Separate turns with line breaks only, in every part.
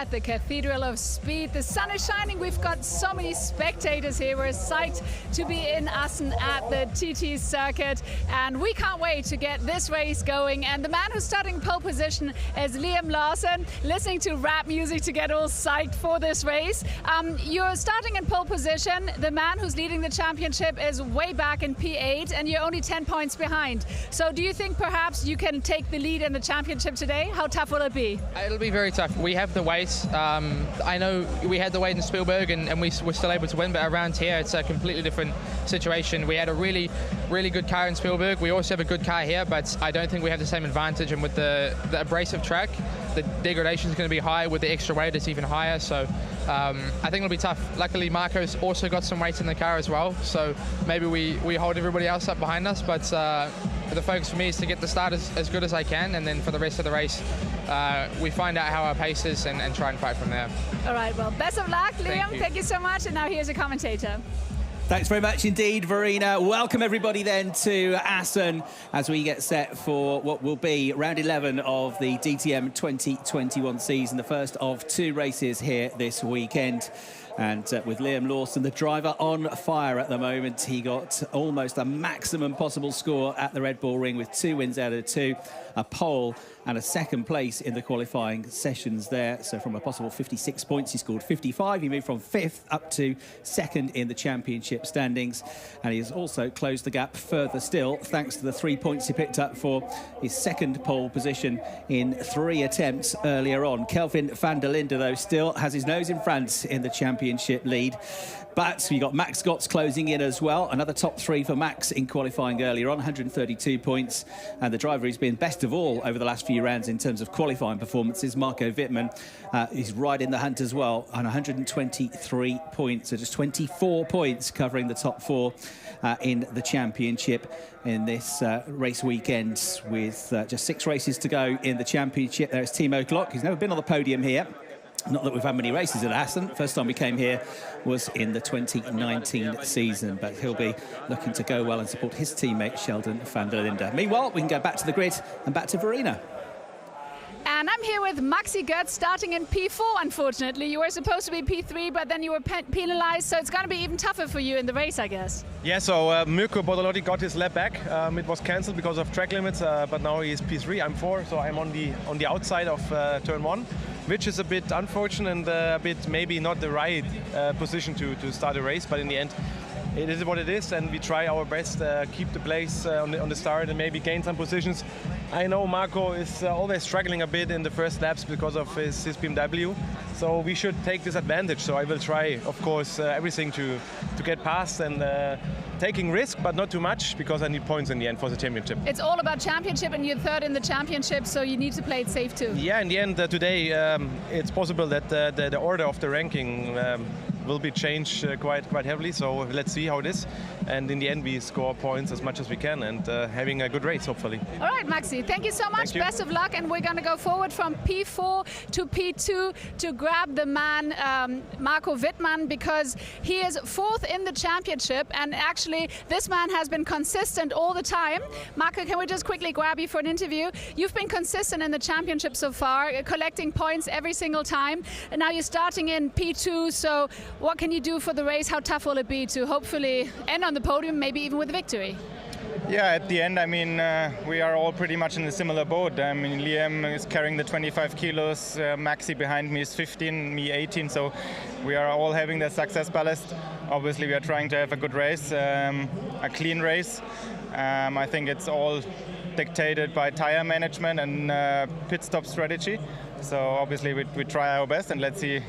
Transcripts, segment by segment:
at the Cathedral of Speed. The sun is shining. We've got so many spectators here. We're psyched to be in Assen at the TT circuit, and we can't wait to get this race going. And the man who's starting pole position is Lawson, listening to rap music to get all psyched for this race. You're starting in pole position. The man who's leading the championship is way back in P8, and you're only 10 points behind. So do you think perhaps you can take the lead in the championship today? How tough will it be?
It'll be very tough. We have the weight. I know we had the weight in Spielberg and we were still able to win, but around here it's a completely different situation. We had a really good car in Spielberg. We also have a good car here, but I don't think we have the same advantage. And with the abrasive track, the degradation is going to be high. With the extra weight, it's even higher. So I think it'll be tough. Luckily, Marco's also got some weight in the car as well. So maybe we hold everybody else up behind us. But the focus for me is to get the start as good as I can, and then for the rest of the race, we find out how our pace is and try and fight from there.
All right, well, best of luck, Liam. Thank you so much. And now here's a commentator.
Thanks very much indeed, Verena. Welcome everybody then to Assen as we get set for what will be round 11 of the DTM 2021 season, the first of two races here this weekend. And with Liam Lawson, the driver, on fire at the moment. He got almost a maximum possible score at the Red Bull Ring with 2 wins out of 2, a pole and a second place in the qualifying sessions there. So from a possible 56 points, he scored 55. He moved from 5th up to 2nd in the championship standings. And he has also closed the gap further still, thanks to the 3 points he picked up for his second pole position in 3 attempts earlier on. Kelvin Van Der Linde, though, still has his nose in front in the championship lead. But you got Max Gotts closing in as well. Another top 3 for Max in qualifying earlier on, 132 points. And the driver who's been best of all over the last few rounds in terms of qualifying performances, Marco Wittmann, is right in the hunt as well on 123 points. So just 24 points covering the top 4 in the championship in this race weekend, with just 6 races to go in the championship. There's Timo Glock, who's never been on the podium here. Not that we've had many races at Assen. First time we came here was in the 2019 season, but he'll be looking to go well and support his teammate Sheldon van der Linde. Meanwhile, we can go back to the grid and back to Verena.
And I'm here with Maxi Götz starting in P4, unfortunately. You were supposed to be P3, but then you were penalized, so it's going to be even tougher for you in the race, I guess.
Yeah, so Mirko Bortolotti got his lap back. It was cancelled because of track limits, but now he is P3, I'm 4, so I'm on the outside of turn 1, which is a bit unfortunate and a bit maybe not the right position to start a race, but in the end, it is what it is, and we try our best, keep the place on the start and maybe gain some positions. I know Marco is always struggling a bit in the first laps because of his BMW, so we should take this advantage. So I will try, of course, everything to get past and taking risk, but not too much, because I need points in the end for the championship.
It's all about championship, and you're 3rd in the championship, so you need to play it safe too.
Yeah, in the end, today it's possible that the order of the ranking will be changed quite heavily, so let's see how it is. And in the end, we score points as much as we can, and having a good race, hopefully.
All right, Maxi, thank you so much. Best of luck, and we're going to go forward from P4 to P2 to grab the man Marco Wittmann, because he is 4th in the championship, and actually this man has been consistent all the time. Marco, can we just quickly grab you for an interview? You've been consistent in the championship so far, collecting points every single time, and now you're starting in P2, so what can you do for the race? How tough will it be to hopefully end on the podium, maybe even with a victory?
Yeah, at the end, I mean, we are all pretty much in a similar boat. I mean, Liam is carrying the 25 kilos, Maxi behind me is 15, me 18, so we are all having the success ballast. Obviously, we are trying to have a good race, a clean race. I think it's all dictated by tire management and pit stop strategy. So obviously, we try our best, and let's see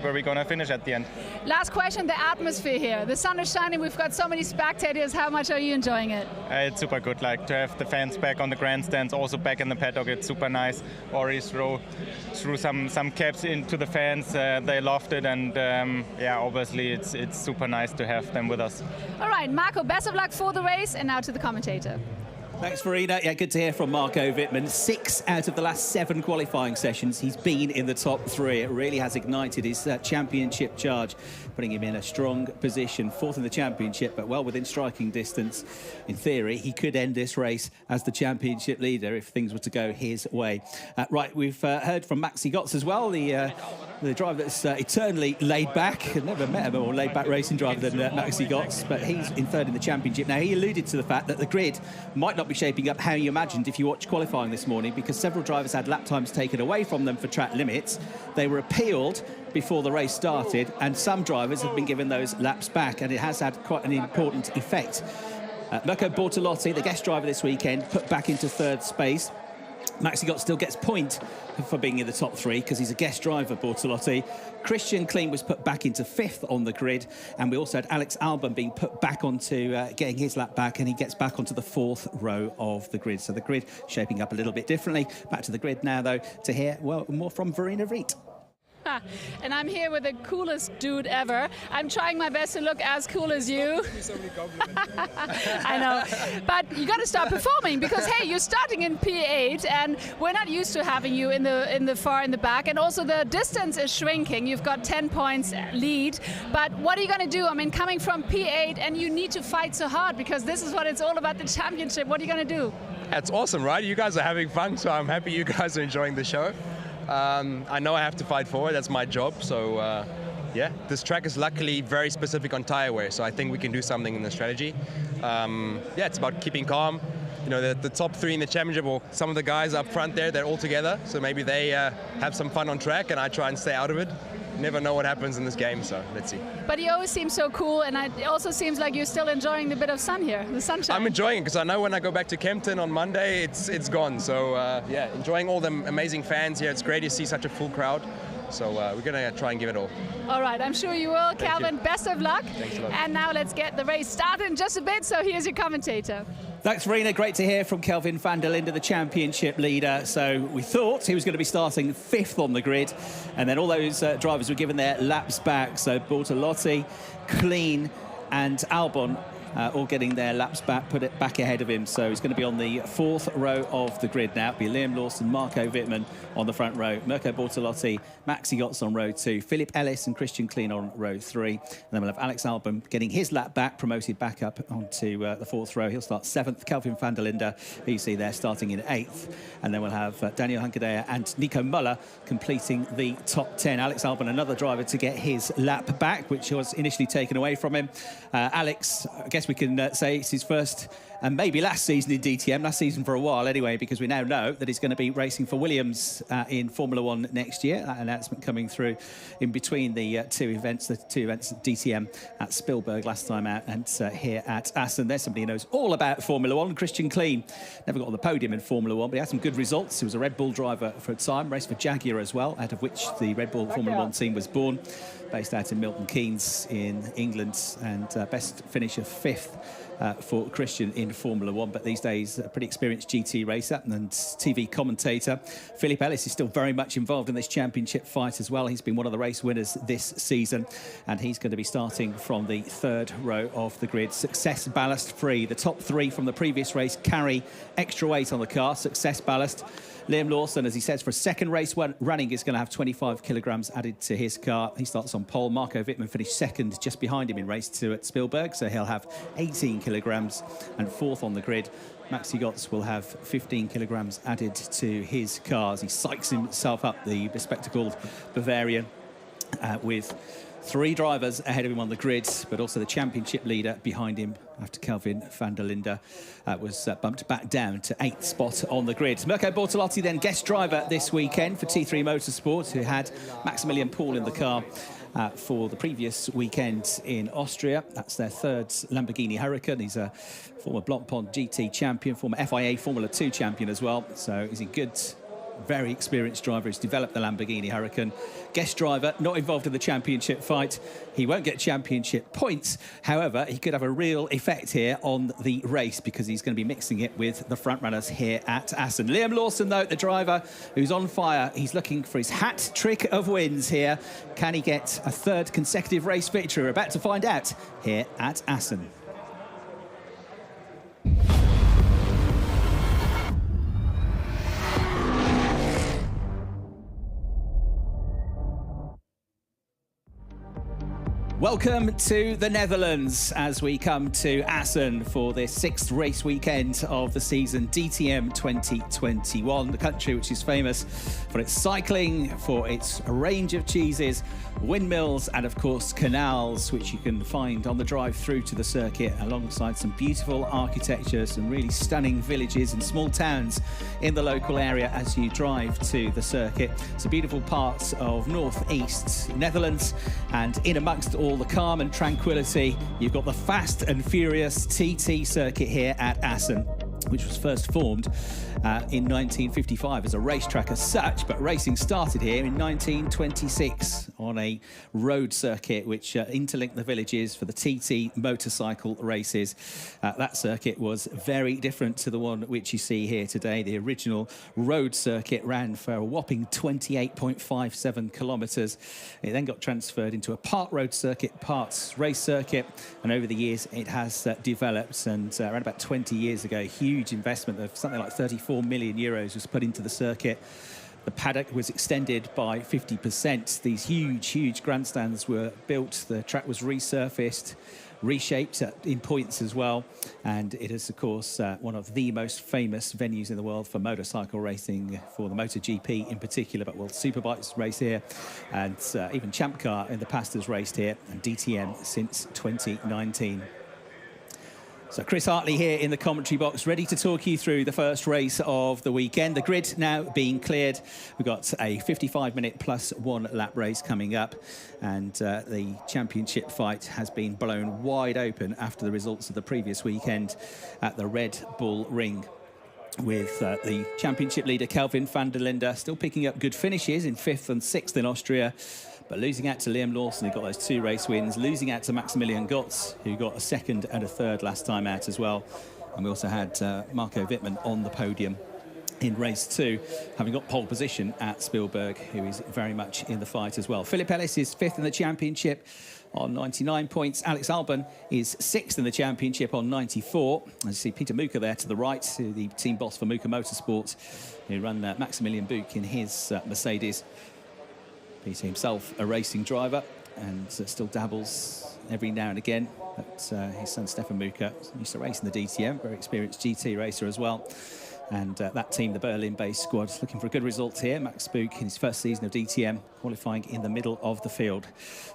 where we're going to finish at the end.
Last question, the atmosphere here. The sun is shining, we've got so many spectators. How much are you enjoying it?
It's super good, like to have the fans back on the grandstands, also back in the paddock, it's super nice. Ori threw some caps into the fans, they loved it, and yeah, obviously it's super nice to have them with us.
All right, Marco, best of luck for the race, and now to the commentator.
Thanks, Verena. Yeah, good to hear from Marco Wittmann. 6 out of the last 7 qualifying sessions, he's been in the top 3. It really has ignited his championship charge, putting him in a strong position. 4th in the championship, but well within striking distance. In theory, he could end this race as the championship leader if things were to go his way. Right, we've heard from Maxi Götz as well, the the driver that's eternally laid back. I've never met a more laid back racing driver than Maxi Gotts, but he's in third in the championship. Now, he alluded to the fact that the grid might not be shaping up how you imagined if you watched qualifying this morning, because several drivers had lap times taken away from them for track limits. They were appealed before the race started, and some drivers have been given those laps back, and it has had quite an important effect. Mirko Bortolotti, the guest driver this weekend, put back into third space. Maxi Gotts still gets point for being in the top three because he's a guest driver, Bortolotti. Christian Klein was put back into fifth on the grid, and we also had Alex Alban being put back onto getting his lap back, and he gets back onto the fourth row of the grid. So the grid shaping up a little bit differently. Back to the grid now, though, to hear more from Verena Riet.
And I'm here with the coolest dude ever. I'm trying my best to look as cool as you. I know, but you got to start performing because hey, you're starting in P8, and we're not used to having you in the far in the back, and also the distance is shrinking. You've got 10 points lead, but what are you going to do? I mean, coming from P8, and you need to fight so hard because this is what it's all about, the championship. What are you going to do?
That's awesome, right? You guys are having fun, so I'm happy you guys are enjoying the show. I know I have to fight forward, that's my job, so yeah, this track is luckily very specific on tyre wear, so I think we can do something in the strategy. Yeah, it's about keeping calm. You know, the top three in the championship, or some of the guys up front there, they're all together, so maybe they have some fun on track and I try and stay out of it. Never know what happens in this game, so let's see.
But you always seem so cool, and it also seems like you're still enjoying the bit of sun here, the sunshine.
I'm enjoying it because I know when I go back to Kempton on Monday, it's gone. So yeah, enjoying all the amazing fans here. It's great to see such a full crowd. So we're going to try and give it all.
All right, I'm sure you will. Kelvin, best of luck.
Thanks a lot.
And now let's get the race started in just a bit. So here's your commentator.
Thanks, Verena. Great to hear from Kelvin Van Der Linde, the championship leader. So we thought he was going to be starting fifth on the grid, and then all those drivers were given their laps back. So Bortolotti, Klein and Alban all getting their laps back, put it back ahead of him. So he's going to be on the fourth row of the grid now. It'll be Liam Lawson, Marco Wittmann on the front row, Mirko Bortolotti, Maxi Gotts on row 2, Phillip Ellis and Christian Klein on row 3. And then we'll have Alex Alban getting his lap back, promoted back up onto the fourth row. He'll start 7th. Kelvin Van Der Linde, who you see there, starting in 8th. And then we'll have Daniel Hunkadea and Nico Muller completing the top 10. Alex Alban, another driver to get his lap back, which was initially taken away from him. Alex, I guess we can say it's his first and maybe last season in DTM, last season for a while anyway, because we now know that he's going to be racing for Williams in Formula 1 next year. That announcement coming through in between the two events at DTM at Spielberg last time out, and here at Assen. There's somebody who knows all about Formula 1, Christian Klein. Never got on the podium in Formula 1, but he had some good results. He was a Red Bull driver for a time, raced for Jaguar as well, out of which the Red Bull Formula 1 team was born, based out in Milton Keynes in England, and best finish of 5th for Christian in Formula 1, but these days a pretty experienced GT racer and TV commentator. Phillip Ellis is still very much involved in this championship fight as well. He's been one of the race winners this season, and he's going to be starting from the 3rd row of the grid. Success ballast free. The top 3 from the previous race carry extra weight on the car. Success ballast. Liam Lawson, as he says, for a second race running, is going to have 25 kilograms added to his car. He starts on pole. Marco Wittmann finished 2nd just behind him in race 2 at Spielberg, so he'll have 18 kilograms and 4th on the grid. Maxi Gotts will have 15 kilograms added to his car as he psychs himself up, the bespectacled Bavarian, with 3 drivers ahead of him on the grid, but also the championship leader behind him after Kelvin Van Der Linde was bumped back down to 8th spot on the grid. Mirko Bortolotti then guest driver this weekend for T3 Motorsport, who had Maximilian Paul in the car for the previous weekend in Austria. That's their 3rd Lamborghini Huracan. He's a former Blancpain GT champion, former FIA Formula 2 champion as well, so he's a good, very experienced driver who's developed the Lamborghini Huracan. Guest driver, not involved in the championship fight. He won't get championship points. However, he could have a real effect here on the race because he's going to be mixing it with the front runners here at Assen. Liam Lawson, though, the driver who's on fire. He's looking for his hat trick of wins here. Can he get a 3rd consecutive race victory? We're about to find out here at Assen. Welcome to the Netherlands as we come to Assen for this 6th race weekend of the season, DTM 2021, the country which is famous for its cycling, for its range of cheeses, windmills and of course canals, which you can find on the drive through to the circuit, alongside some beautiful architecture, some really stunning villages and small towns in the local area as you drive to the circuit. It's a beautiful part of northeast Netherlands, and in amongst all the calm and tranquility, you've got the fast and furious TT circuit here at Assen, which was first formed in 1955 as a racetrack as such, but racing started here in 1926 on a road circuit which interlinked the villages for the TT motorcycle races. That circuit was very different to the one which you see here today. The original road circuit ran for a whopping 28.57 kilometres. It then got transferred into a part road circuit, parts race circuit, and over the years it has developed, and around about 20 years ago, huge investment of something like 34 million euros was put into the circuit. The paddock was extended by 50%. These huge grandstands were built. The track was resurfaced, reshaped in points as well. And it is, of course, one of the most famous venues in the world for motorcycle racing, for the MotoGP in particular, but World Superbikes race here. And even Champ Car in the past has raced here, and DTM since 2019. So Chris Hartley here in the commentary box, ready to talk you through the first race of the weekend. The grid now being cleared. We've got a 55-minute plus 1 lap race coming up, and the championship fight has been blown wide open after the results of the previous weekend at the Red Bull Ring, with the championship leader Kelvin Van Der Linde still picking up good finishes in 5th and 6th in Austria, but losing out to Liam Lawson, who got those 2 race wins, losing out to Maximilian Gotz, who got a 2nd and a 3rd last time out as well. And we also had Marco Wittmann on the podium in race 2, having got pole position at Spielberg, who is very much in the fight as well. Phillip Ellis is 5th in the championship on 99 points. Alex Alban is 6th in the championship on 94. As you see, Peter Muka there to the right, the team boss for Muka Motorsport, who run Maximilian Buch in his Mercedes. Peter himself a racing driver, and still dabbles every now and again. But his son Stefan Muka used to race in the DTM, very experienced GT racer as well. And that team, the Berlin-based squad, looking for a good result here. Max Buch in his first season of DTM, qualifying in the middle of the field.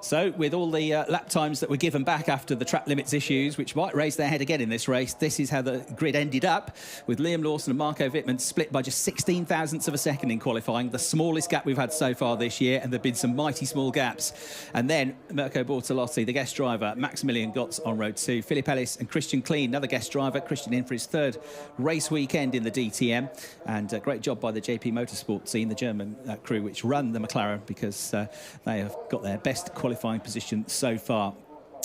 So with all the lap times that were given back after the track limits issues, which might raise their head again in this race, this is how the grid ended up, with Liam Lawson and Marco Wittmann split by just 16 thousandths of a second in qualifying, the smallest gap we've had so far this year, and there have been some mighty small gaps. And then Mirko Bortolotti, the guest driver, Maximilian Gotz on road 2, Phillip Ellis and Christian Kleen, another guest driver, Christian in for his 3rd race weekend in the DTM. And a great job by the JP Motorsport team, the German crew which run the McLaren, because they have got their best qualifying position so far.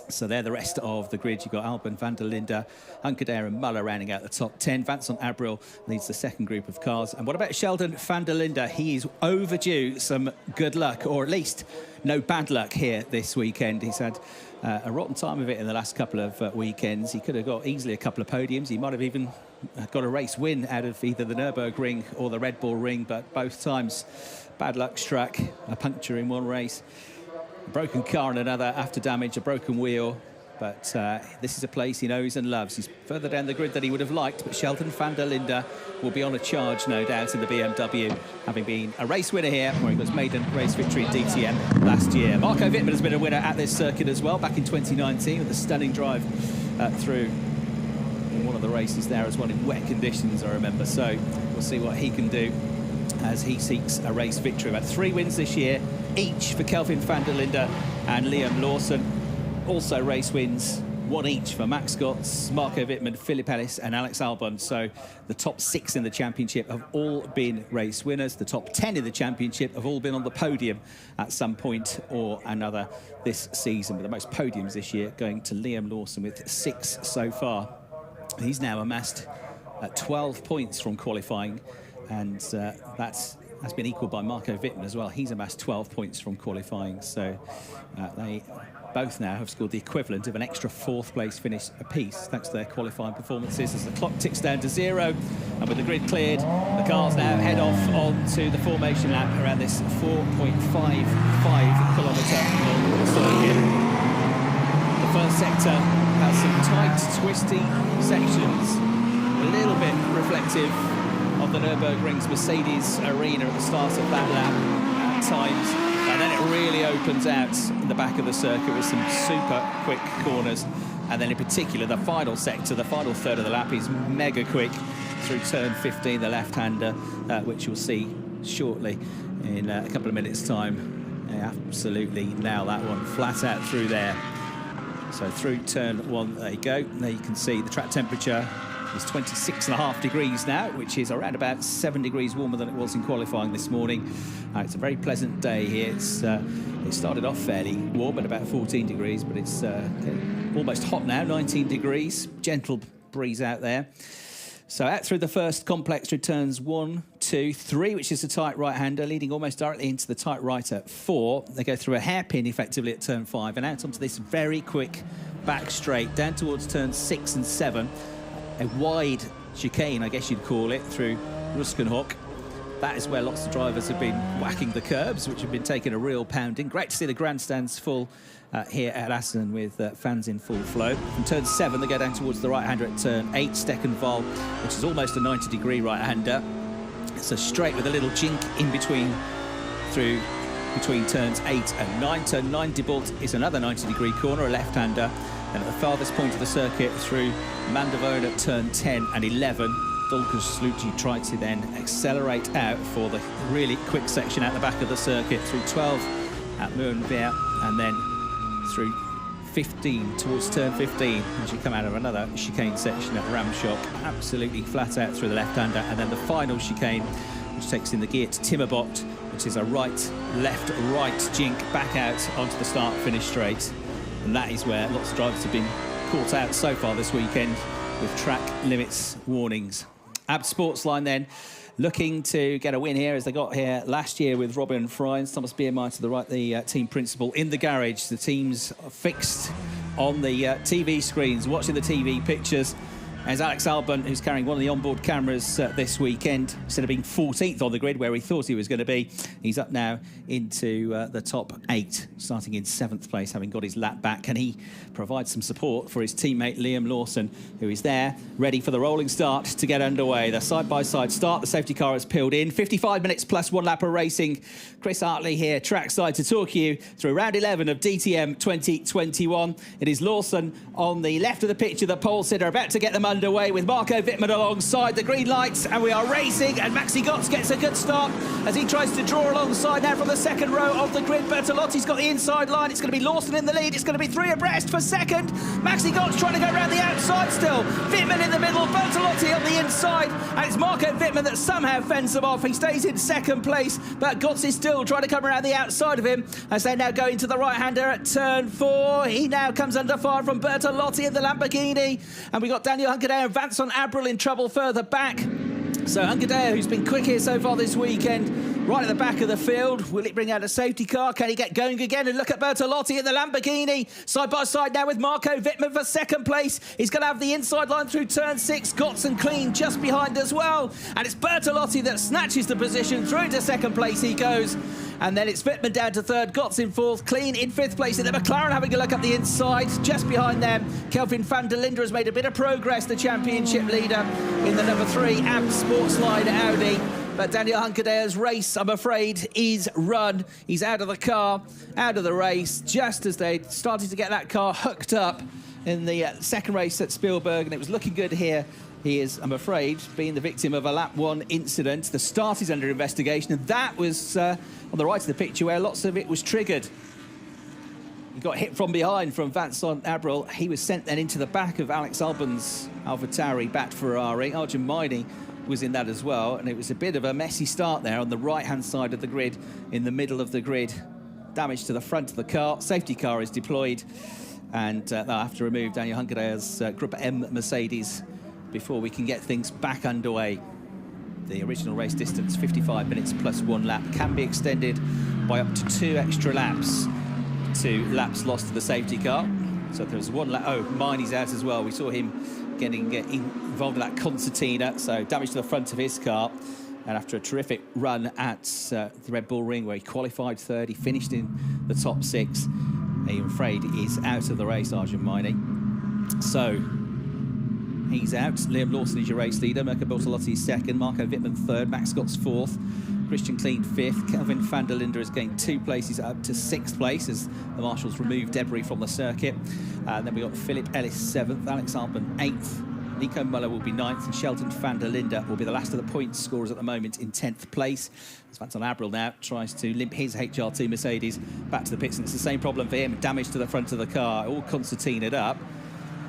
So they're the rest of the grid. You've got Alban, Van Der Linde, Hunkerdare and Muller rounding out the top 10. Vincent Abril leads the 2nd group of cars. And what about Sheldon Van Der Linde? He is overdue some good luck, or at least no bad luck here this weekend. He's had a rotten time of it in the last couple of weekends. He could have got easily a couple of podiums. He might have even got a race win out of either the Nürburgring or the Red Bull Ring, but both times bad luck struck. A puncture in one race, a broken car in another after damage, a broken wheel. But this is a place he knows and loves. He's further down the grid than he would have liked, but Sheldon Van Der Linde will be on a charge, no doubt, in the BMW, having been a race winner here, where he got his maiden race victory in DTM last year. Marco Wittmann has been a winner at this circuit as well, back in 2019, with a stunning drive through in one of the races there as well, in wet conditions, I remember. So we'll see what he can do as he seeks a race victory. We've had 3 wins this year, each for Kelvin Van Der Linde and Liam Lawson. Also race wins, 1 each for Max Gotz, Marco Wittmann, Phillip Ellis and Alex Alban. So the top 6 in the championship have all been race winners. The top 10 in the championship have all been on the podium at some point or another this season, with the most podiums this year going to Liam Lawson with 6 so far. He's now amassed 12 points from qualifying, and that's been equalled by Marco Wittmann as well. He's amassed 12 points from qualifying, so they both now have scored the equivalent of an extra 4th place finish apiece, thanks to their qualifying performances. As the clock ticks down to 0, and with the grid cleared, the cars now head off onto the formation lap around this 4.55 kilometre long circuit. first sector has some tight, twisty sections, a little bit reflective of the Nürburgring's Mercedes arena at the start of that lap at times, and then it really opens out in the back of the circuit with some super quick corners. And then in particular, the final sector, the final third of the lap is mega quick through turn 15, the left-hander, which you'll see shortly in a couple of minutes' time. They absolutely nail that one flat out through there. So through turn 1 they go. There you can see the track temperature is 26.5 degrees now, which is around about 7 degrees warmer than it was in qualifying this morning. It's a very pleasant day here. It started off fairly warm at about 14 degrees, but it's almost hot now, 19 degrees. Gentle breeze out there. So out through the first complex through turns 1, 2, 3, which is a tight right-hander, leading almost directly into the tight right at 4. They go through a hairpin effectively at turn 5 and out onto this very quick back straight down towards turns 6 and 7. A wide chicane, I guess you'd call it, through Ruskenhoek. That is where lots of drivers have been whacking the curbs, which have been taking a real pounding. Great to see the grandstands full here at Assen with fans in full flow. From turn 7, they go down towards the right-hander at turn 8, Steckenval, which is almost a 90-degree right-hander. It's a straight with a little jink in between between turns 8 and 9. Turn 9, Debolt, is another 90-degree corner, a left-hander. And at the farthest point of the circuit through Mandevone at turn 10 and 11, Dolkersluji tried to then accelerate out for the really quick section at the back of the circuit through 12 at Moenbeer and then through 15 towards turn 15 as you come out of another chicane section at Ramschok, absolutely flat out through the left-hander, and then the final chicane which takes in the Geert Timmerbot, which is a left-right jink back out onto the start-finish straight. And that is where lots of drivers have been caught out so far this weekend with track limits warnings. Ab Sportsline then looking to get a win here, as they got here last year with Robin Fryens, Thomas Biermeier to the right, the team principal in the garage. The team's fixed on the TV screens, watching the TV pictures. As Alex Alban, who's carrying one of the onboard cameras this weekend, instead of being 14th on the grid where he thought he was going to be, he's up now into the top 8, starting in 7th place, having got his lap back. And he provides some support for his teammate Liam Lawson, who is there, ready for the rolling start to get underway. The side-by-side start, the safety car has peeled in. 55 minutes plus 1 lap of racing. Chris Hartley here, trackside, to talk you through round 11 of DTM 2021. It is Lawson on the left of the picture, the pole sitter, about to get them underway with Marco Wittmann alongside the green lights, and we are racing, and Maxi Götz gets a good start as he tries to draw alongside now from the second row of the grid. Bertolotti's got the inside line. It's going to be Lawson in the lead. It's going to be 3 abreast for second. Maxi Götz trying to go around the outside still. Wittmann in the middle, Bertolotti on the inside, and it's Marco Wittmann that somehow fends them off. He stays in second place, but Götz is still trying to come around the outside of him as they now go into the right-hander at turn 4. He now comes under fire from Bertolotti in the Lamborghini, and we got Daniel Hunkedale and Vincent Abril in trouble further back. So Hunkedale, who's been quick here so far this weekend, right at the back of the field. Will it bring out a safety car? Can he get going again? And look at Bertolotti in the Lamborghini, side by side now with Marco Wittmann for second place. He's going to have the inside line through turn 6. Götz and Clean just behind as well. And it's Bertolotti that snatches the position. Through to second place he goes. And then it's Wittmann down to third, Götz in fourth, Clean in 5th place. And the McLaren having a look up the inside. Just behind them, Kelvin Van Der Linde has made a bit of progress, the championship leader in the number 3 Ab Sportsline Audi. But Daniel Hunkedale's race, I'm afraid, is run. He's out of the car, out of the race, just as they started to get that car hooked up in the second race at Spielberg, and it was looking good here. He is, I'm afraid, being the victim of a lap 1 incident. The start is under investigation, and that was on the right of the picture where lots of it was triggered. He got hit from behind from Vincent Abril. He was sent then into the back of Alex Alban's AlphaTauri Bat Ferrari. Arjun Maini was in that as well, and it was a bit of a messy start there on the right-hand side of the grid, in the middle of the grid. Damage to the front of the car. Safety car is deployed, and they'll have to remove Daniel Hunkedale's Group M Mercedes before we can get things back underway. The original race distance, 55 minutes plus 1 lap, can be extended by up to 2 extra laps to laps lost to the safety car. So there's 1 lap. Oh, Miney's out as well. We saw him getting involved in that concertina, so damage to the front of his car. And after a terrific run at the Red Bull Ring, where he qualified third, he finished in the top 6. I'm afraid is out of the race, Arjun Maini. So he's out. Liam Lawson is your race leader. Mirko Bortolotti second. Marco Wittmann third. Max Scott's fourth. Christian Klein fifth. Kelvin Van Der Linde has gained 2 places up to 6th place as the marshals remove debris from the circuit. And then we got Phillip Ellis 7th. Alex Alban 8th. Nico Muller will be 9th, and Kelvin Van Der Linde will be the last of the point scorers at the moment in 10th place. Vittman Abril now tries to limp his HR2 Mercedes back to the pits, and it's the same problem for him. Damage to the front of the car, all concertinaed up.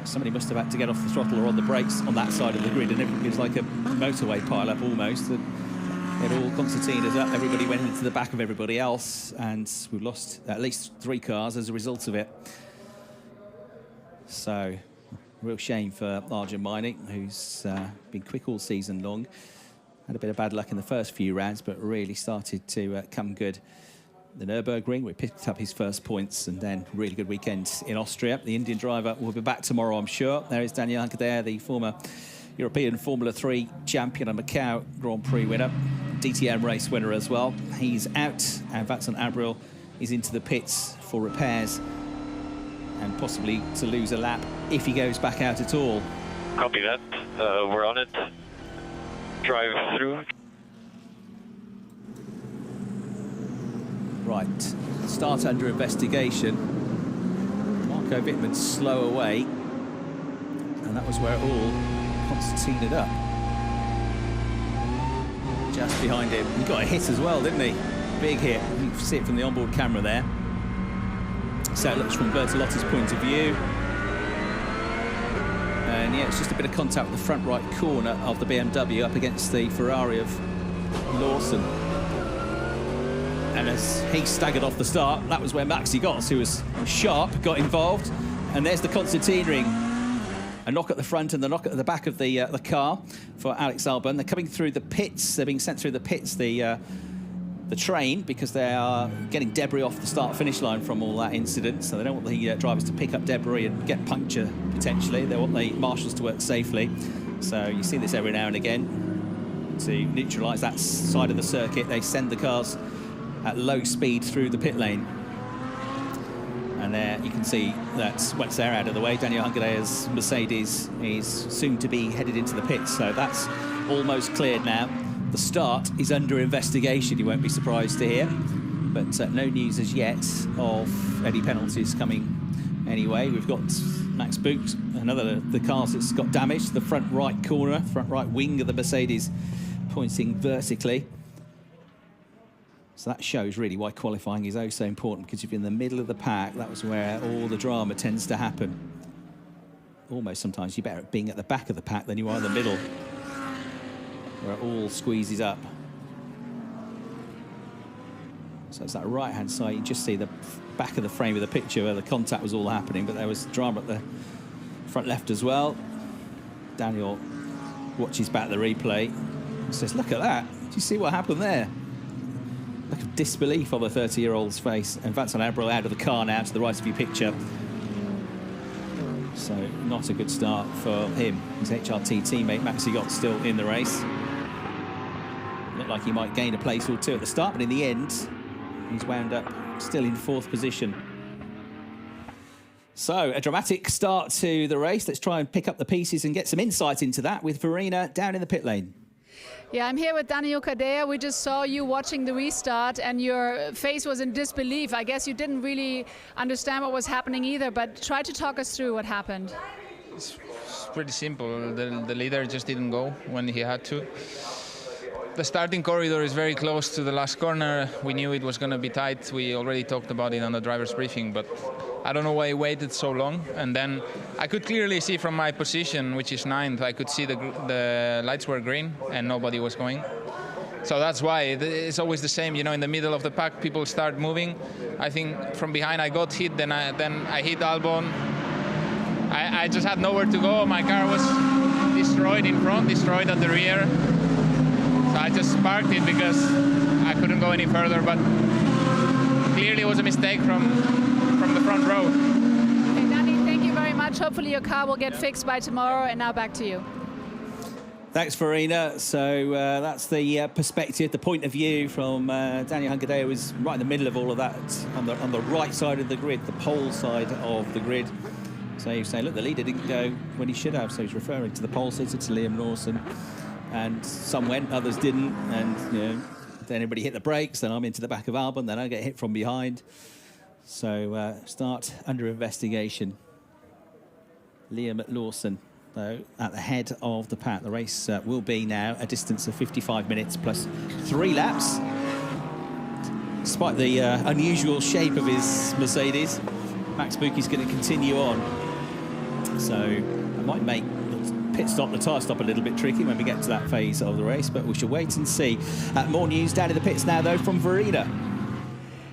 Somebody must have had to get off the throttle or on the brakes on that side of the grid, and it was like a motorway pile-up almost. And it all concertinaed up. Everybody went into the back of everybody else, and we've lost at least 3 cars as a result of it. So, real shame for Arjun Maini, who's been quick all season long. Had a bit of bad luck in the first few rounds, but really started to come good. The Nürburgring, we picked up his first points, and then really good weekend in Austria. The Indian driver will be back tomorrow, I'm sure. There is Daniel Hunker, the former European Formula 3 champion and Macau Grand Prix winner, DTM race winner as well. He's out, and Vittman Abril is into the pits for repairs and possibly to lose a lap if he goes back out at all.
Copy that. We're on it. Drive through.
Right, start under investigation. Marco Wittmann slow away, and that was where it all concertinaed up. Just behind him, he got a hit as well, didn't he? Big hit. You can see it from the onboard camera there. So it looks from Bertolotti's point of view. And yeah, it's just a bit of contact with the front right corner of the BMW up against the Ferrari of Lawson. And as he staggered off the start, that was where Maxi Gotts, who was sharp, got involved. And there's the concertinaing. A knock at the front and the knock at the back of the car for Alex Alban. They're coming through the pits. They're being sent through the pits, the train, because they are getting debris off the start-finish line from all that incident. So they don't want the drivers to pick up debris and get puncture, potentially. They want the marshals to work safely. So you see this every now and again. To neutralise that side of the circuit, they send the cars at low speed through the pit lane. And there you can see that once they're out of the way, Daniel Hungade's Mercedes is soon to be headed into the pits. So that's almost cleared now. The start is under investigation, you won't be surprised to hear. But no news as yet of any penalties coming anyway. We've got Max Boot, another of the cars that's got damaged. The front right corner, front right wing of the Mercedes pointing vertically. So that shows really why qualifying is oh so important, because if you're in the middle of the pack, that was where all the drama tends to happen. Almost sometimes you're better at being at the back of the pack than you are in the middle, where it all squeezes up. So it's that right-hand side. You just see the back of the frame of the picture where the contact was all happening, but there was drama at the front left as well. Daniel watches back the replay and says, look at that. Do you see what happened there? Look of disbelief on the 30-year-old's face. And Vittman Abril out of the car now to the right of your picture. So not a good start for him. His HRT teammate Maxi Gotts still in the race. Looked like he might gain a place or two at the start, but in the end, he's wound up still in 4th position. So a dramatic start to the race. Let's try and pick up the pieces and get some insight into that with Verena down in the pit lane.
Yeah, I'm here with Daniel Kadea. We just saw you watching the restart and your face was in disbelief. I guess you didn't really understand what was happening either, but try to talk us through what happened.
It's pretty simple. The leader just didn't go when he had to. The starting corridor is very close to the last corner. We knew it was going to be tight. We already talked about it on the driver's briefing, but I don't know why he waited so long. And then I could clearly see from my position, which is 9th, I could see the lights were green and nobody was going. So that's why it's always the same. You know, in the middle of the pack, people start moving. I think from behind I got hit, then I hit Alban. I just had nowhere to go. My car was destroyed in front, destroyed at the rear. So I just parked it because I couldn't go any further, but clearly it was a mistake from the front row.
Okay, Danny, thank you very much. Hopefully your car will get fixed by tomorrow, and now back to you.
Thanks, Verena. So that's the perspective, the point of view from Daniel Hungadeo, was right in the middle of all of that, on the right side of the grid, the pole side of the grid. So you're saying, look, the leader didn't go when he should have. So he's referring to the pole sitter, to Liam Lawson. And some went, others didn't. And, you know, then everybody hit the brakes. Then I'm into the back of Alban. Then I get hit from behind. So start under investigation. Liam Lawson, though, at the head of the pack. The race will be now a distance of 55 minutes plus 3 laps. Despite the unusual shape of his Mercedes, Max Bucchi's going to continue on. So it might make the pit stop, the tyre stop, a little bit tricky when we get to that phase of the race, but we shall wait and see. More news down in the pits now, though, from Verena.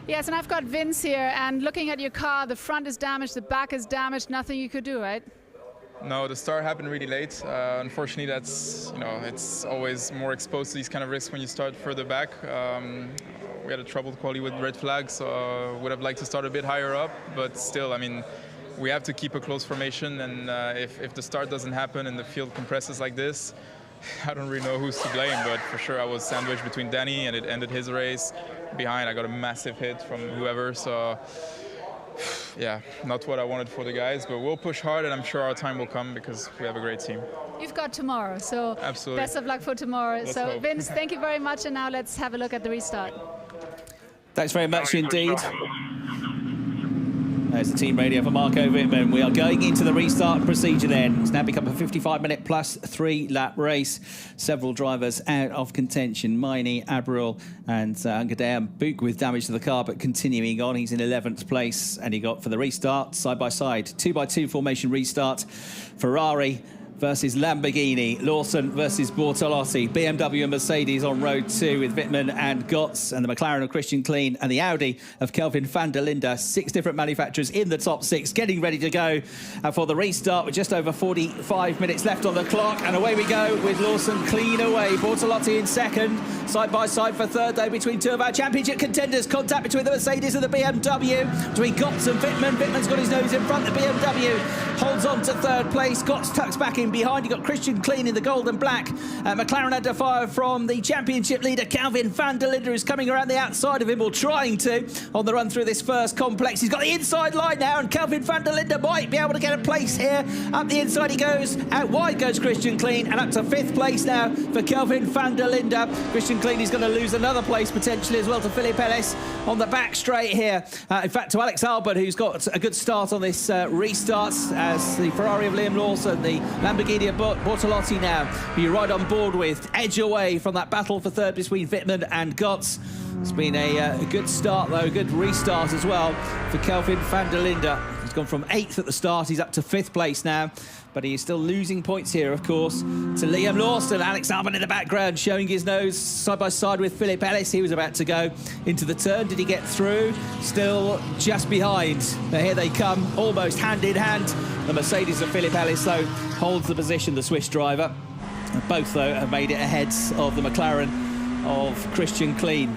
Yes, and I've got Vince here, and looking at your car, the front is damaged, the back is damaged, nothing you could do, right?
No, the start happened really late. Unfortunately, that's, you know, it's always more exposed to these kind of risks when you start further back. We had a troubled quality with red flags, so would have liked to start a bit higher up, but still, I mean, we have to keep a close formation, and if the start doesn't happen and the field compresses like this, I don't really know who's to blame, but for sure I was sandwiched between Danny, and it ended his race. Behind, I got a massive hit from whoever, so yeah, not what I wanted for the guys, but we'll push hard, and I'm sure our time will come because we have a great team.
You've got tomorrow, so
absolutely.
Best of luck for tomorrow.
Let's
so
hope.
Vince, thank you very much, and now let's have a look at the restart.
Thanks very much indeed. There's the team radio for Marco Wittmann. We are going into the restart procedure then. It's now become a 55-minute plus 3-lap race. Several drivers out of contention. Miney, Abril and Hungadeo. Buch with damage to the car, but continuing on. He's in 11th place, and he got for the restart, side-by-side, 2x2 formation restart. Ferrari versus Lamborghini, Lawson versus Bortolotti, BMW and Mercedes on road 2 with Vittman and Gotts, and the McLaren of Christian Klein and the Audi of Kelvin Van Der Linde. 6 different manufacturers in the top 6, getting ready to go for the restart with just over 45 minutes left on the clock. And away we go with Lawson clean away. Bortolotti in second, side by side for third though between 2 of our championship contenders. Contact between the Mercedes and the BMW, between Gotts and Vittman. Vittman's got his nose in front. The BMW holds on to third place. Gotts tucks back in behind. You've got Christian Klein in the gold and black. McLaren under fire from the championship leader, Kelvin Van Der Linde, who's coming around the outside of him, or trying to, on the run through this first complex. He's got the inside line now, and Kelvin Van Der Linde might be able to get a place here. Up the inside he goes. Out wide goes Christian Klein, and up to 5th place now for Kelvin Van Der Linde. Christian Klein is going to lose another place potentially as well to Phillip Ellis on the back straight here. In fact, to Alex Alban, who's got a good start on this restart, as the Ferrari of Liam Lawson, the Lamborghini of Bortolotti now, who you're right on board with, edge away from that battle for third between Vittman and Gotts. It's been a good start, though, a good restart as well for Kelvin Van Der Linde. He's gone from 8th at the start, he's up to 5th place now, but he is still losing points here, of course, to Liam Lawson. Alex Alban in the background, showing his nose side by side with Phillip Ellis. He was about to go into the turn. Did he get through? Still just behind. But here they come, almost hand in hand. The Mercedes of Phillip Ellis, though, holds the position, the Swiss driver. Both, though, have made it ahead of the McLaren of Christian Klein.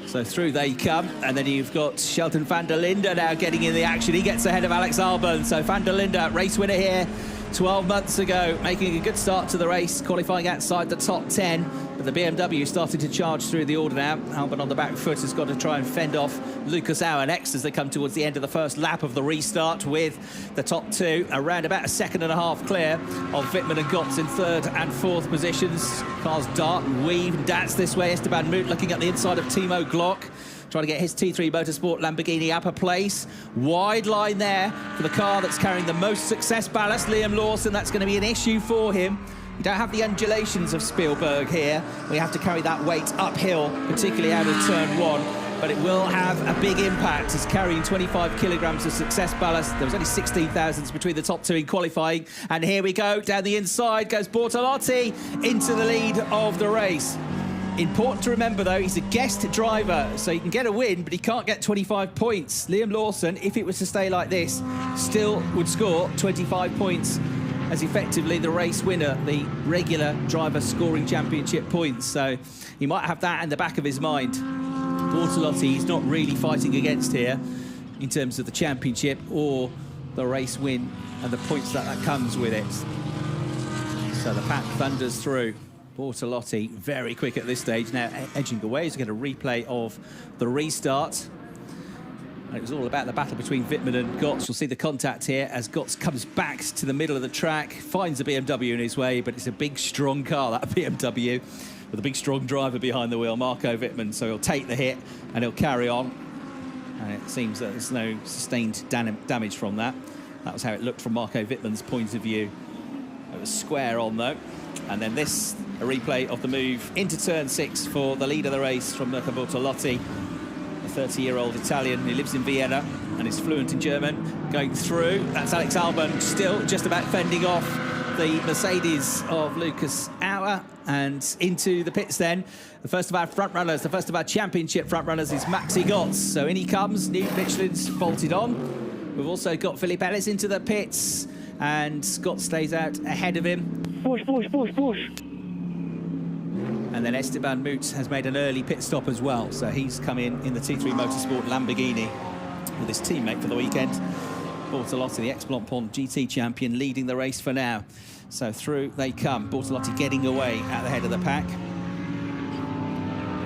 So through they come, and then you've got Shelton Van Der Linde now getting in the action. He gets ahead of Alex Alban. So Van Der Linde, race winner here 12 months ago, making a good start to the race, qualifying outside the top 10. But the BMW started to charge through the order now. Alban on the back foot has got to try and fend off Lucas Auer next as they come towards the end of the first lap of the restart, with the top 2 around about a second and a half clear of Vittman and Gotts in 3rd and 4th positions. Cars dart and weave and dance this way. Esteban Moot looking at the inside of Timo Glock, trying to get his T3 Motorsport Lamborghini up a place. Wide line there for the car that's carrying the most success ballast, Liam Lawson. That's going to be an issue for him. You don't have the undulations of Spielberg here. We have to carry that weight uphill, particularly out of turn 1. But it will have a big impact. It's carrying 25 kilograms of success ballast. There was only 16 thousandths between the top 2 in qualifying. And here we go. Down the inside goes Bortolotti into the lead of the race. Important to remember, though, he's a guest driver, so he can get a win, but he can't get 25 points. Liam Lawson, if it was to stay like this, still would score 25 points as effectively the race winner, the regular driver scoring championship points. So he might have that in the back of his mind. Bortolotti, he's not really fighting against here in terms of the championship or the race win and the points that comes with it. So the pack thunders through. Bortolotti very quick at this stage, now edging away as we get a replay of the restart. And it was all about the battle between Wittman and Gotts. You'll see the contact here as Gotts comes back to the middle of the track, finds a BMW in his way, but it's a big, strong car, that BMW, with a big, strong driver behind the wheel, Marco Wittmann. So he'll take the hit and he'll carry on. And it seems that there's no sustained damage from that. That was how it looked from Marco Wittmann's point of view. It was square on, though. And then this, a replay of the move into turn 6 for the lead of the race from Nico Bortolotti. A 30-year-old Italian who lives in Vienna and is fluent in German, going through. That's Alex Alban still just about fending off the Mercedes of Lucas Auer, and into the pits then. The first of our front runners, the first of our championship front runners is Maxi Gotts. So in he comes, new Michelin's bolted on. We've also got Phillip Ellis into the pits, and Scott stays out ahead of him.
Push, push, push, push.
And then Esteban Moot has made an early pit stop as well. So he's come in the T3 Motorsport Lamborghini with his teammate for the weekend. Bortolotti, the ex-Blancpain GT champion, leading the race for now. So through they come. Bortolotti getting away at the head of the pack.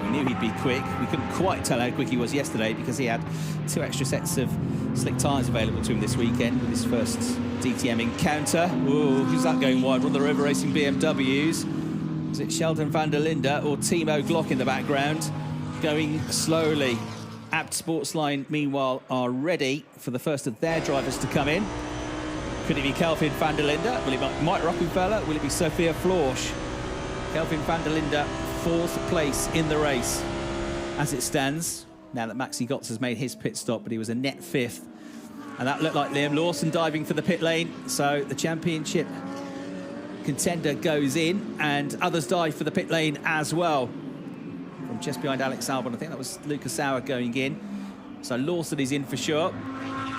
We knew he'd be quick. We couldn't quite tell how quick he was yesterday because he had 2 extra sets of slick tyres available to him this weekend with his first DTM encounter. Ooh, who's that going wide? One of the rover racing BMWs. Is it Kelvin Van Der Linde or Timo Glock in the background? Going slowly. Abt Sportsline, meanwhile, are ready for the first of their drivers to come in. Could it be Kelvin Van Der Linde? Will it be Mike Rockenfeller? Will it be Sophia Florsch? Kelvin Van Der Linde, 4th place in the race as it stands. Now that Maxi Gotts has made his pit stop, but he was a net 5th. And that looked like Liam Lawson diving for the pit lane. So the championship contender goes in, and others dive for the pit lane as well. From just behind Alex Alban, I think that was Lucas Auer going in. So Lawson is in for sure.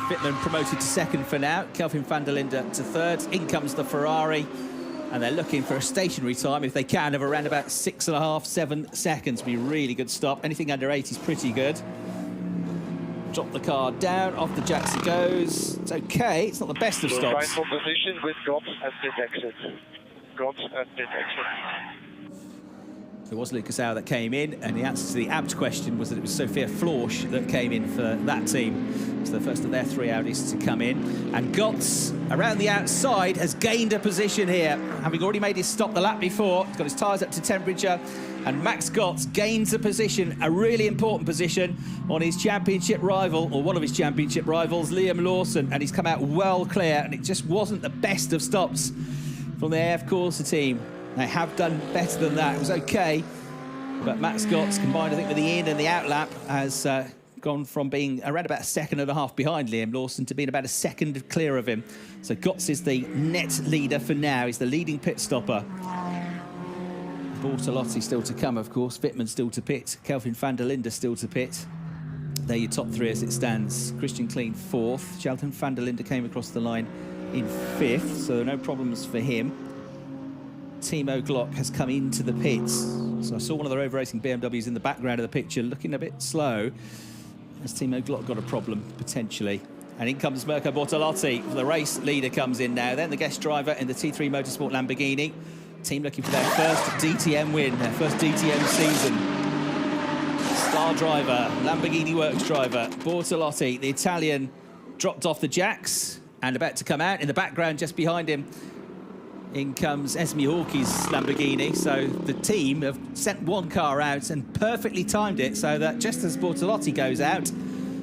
Vittman promoted to 2nd for now. Kelvin Van Der Linde to 3rd. In comes the Ferrari. And they're looking for a stationary time, if they can, of around about 6.5, 7 seconds. Be a really good stop. Anything under 8 is pretty good. Drop the car down, off the jacks it goes. It's okay, it's not the best of stops.
Final position with drops at pit exit. Drops at pit exit.
It was Lucas Auer that came in, and the answer to the Abt question was that it was Sophia Florsch that came in for that team. It's the first of their 3 Audis to come in. And Gotts, around the outside, has gained a position here, having already made his stop the lap before. He's got his tyres up to temperature, and Max Gotts gains a position, a really important position, on his championship rival, or one of his championship rivals, Liam Lawson, and he's come out well clear, and it just wasn't the best of stops from the AF Corsa team. They have done better than that. It was okay, but Max Gotts, combined, I think, with the in and the out lap, has gone from being around about 1.5 seconds behind Liam Lawson to being about 1 second clear of him. So Gotts is the net leader for now. He's the leading pit stopper. Bortolotti still to come, of course. Vittman still to pit. Kelvin Van Der Linde still to pit. They're your top 3 as it stands. Christian Klein 4th. Kelvin Van Der Linde came across the line in 5th, so no problems for him. Timo Glock has come into the pits. So I saw one of the rover racing BMWs in the background of the picture looking a bit slow, as Timo Glock got a problem, potentially. And in comes Mirko Bortolotti. The race leader comes in now. Then the guest driver in the T3 Motorsport Lamborghini. Team looking for their first DTM win, their first DTM season. Star driver, Lamborghini Works driver, Bortolotti, the Italian, dropped off the jacks and about to come out. In the background, just behind him, in comes Esme Hawkey's Lamborghini. So the team have sent one car out and perfectly timed it so that just as Bortolotti goes out,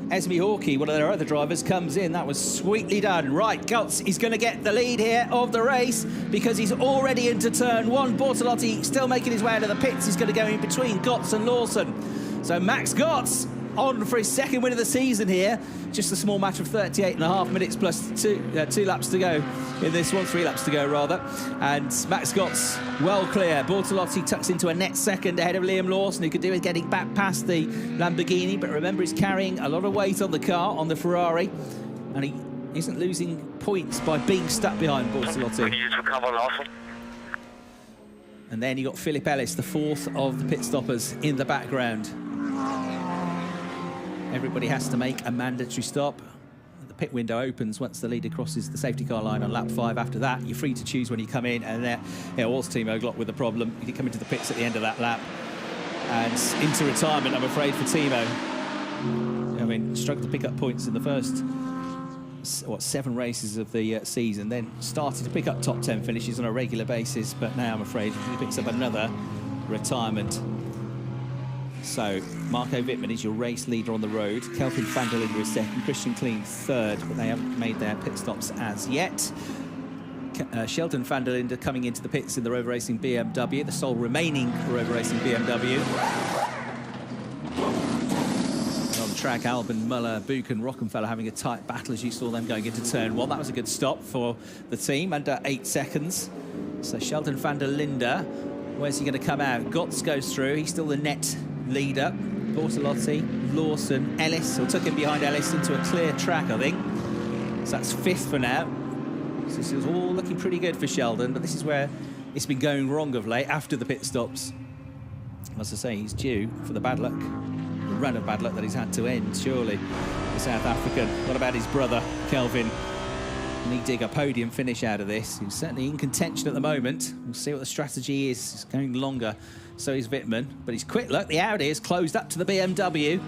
Esme Hawkey, one of their other drivers, comes in. That was sweetly done. Right, Gotts is going to get the lead here of the race because he's already into turn 1. Bortolotti still making his way out of the pits. He's going to go in between Gotts and Lawson. So Max Gotts on for his 2nd win of the season here. Just a small matter of 38.5 minutes plus two laps to go in this one, 3 laps to go rather. And Max Gotts well clear. Bortolotti tucks into a net 2nd ahead of Liam Lawson, who could do with getting back past the Lamborghini, but remember he's carrying a lot of weight on the car, on the Ferrari, and he isn't losing points by being stuck behind Bortolotti. And then you got Phillip Ellis, the 4th of the pit stoppers, in the background. Everybody has to make a mandatory stop. the pit window opens once the leader crosses the safety car line on lap 5. After that, you're free to choose when you come in, and there was Timo Glock with the problem. He did come into the pits at the end of that lap, and into retirement, I'm afraid, for Timo. I mean, struggled to pick up points in the first 7 races of the season, then started to pick up top 10 finishes on a regular basis, but now I'm afraid he picks up another retirement. So Marco Wittmann is your race leader on the road. Kelvin Van Der Linde is second, Christian Klein third, but they haven't made their pit stops as yet. Sheldon Van Der Linde coming into the pits in the Rover Racing BMW, the sole remaining Rover Racing BMW. On the track, Alban, Muller, Buchan, Rockenfeller having a tight battle as you saw them going into turn 1. That was a good stop for the team, under 8 seconds. So Sheldon Van Der Linde, where's he going to come out? Gotts goes through, he's still the net leader. Bortolotti, Lawson, Ellis, or took him behind Ellis into a clear track, I think. So that's 5th for now. So this is all looking pretty good for Sheldon, but this is where it's been going wrong of late after the pit stops. As I say, he's due for the bad luck, the run of bad luck that he's had to end, surely, the South African. What about his brother, Kelvin? Can he dig a podium finish out of this? He's certainly in contention at the moment. We'll see what the strategy is. It's going longer. So is Vittman, but he's quick. Look, the Audi is closed up to the BMW.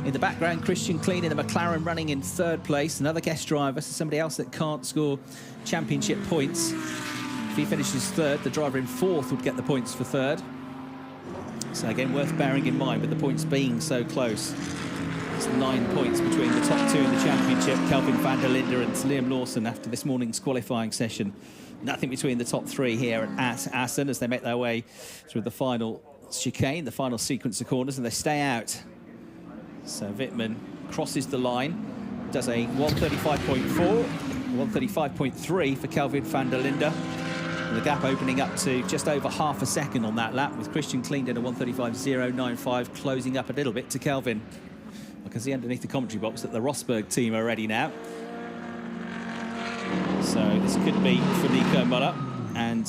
In the background, Christian Klein in the McLaren running in 3rd place. Another guest driver, so somebody else that can't score championship points. If he finishes 3rd, the driver in 4th would get the points for 3rd. So again, worth bearing in mind with the points being so close. It's 9 points between the top 2 in the championship, Kelvin Van Der Linde and Liam Lawson after this morning's qualifying session. Nothing between the top 3 here at Assen as they make their way through the final chicane, the final sequence of corners, and they stay out. So Vittman crosses the line, does a 135.4, 135.3 for Kelvin Van Der Linde. And the gap opening up to just over half a second on that lap, with Christian Klein in a 135.095, closing up a little bit to Kelvin. I can see underneath the commentary box that the Rosberg team are ready now. So this could be for Nico Muller, and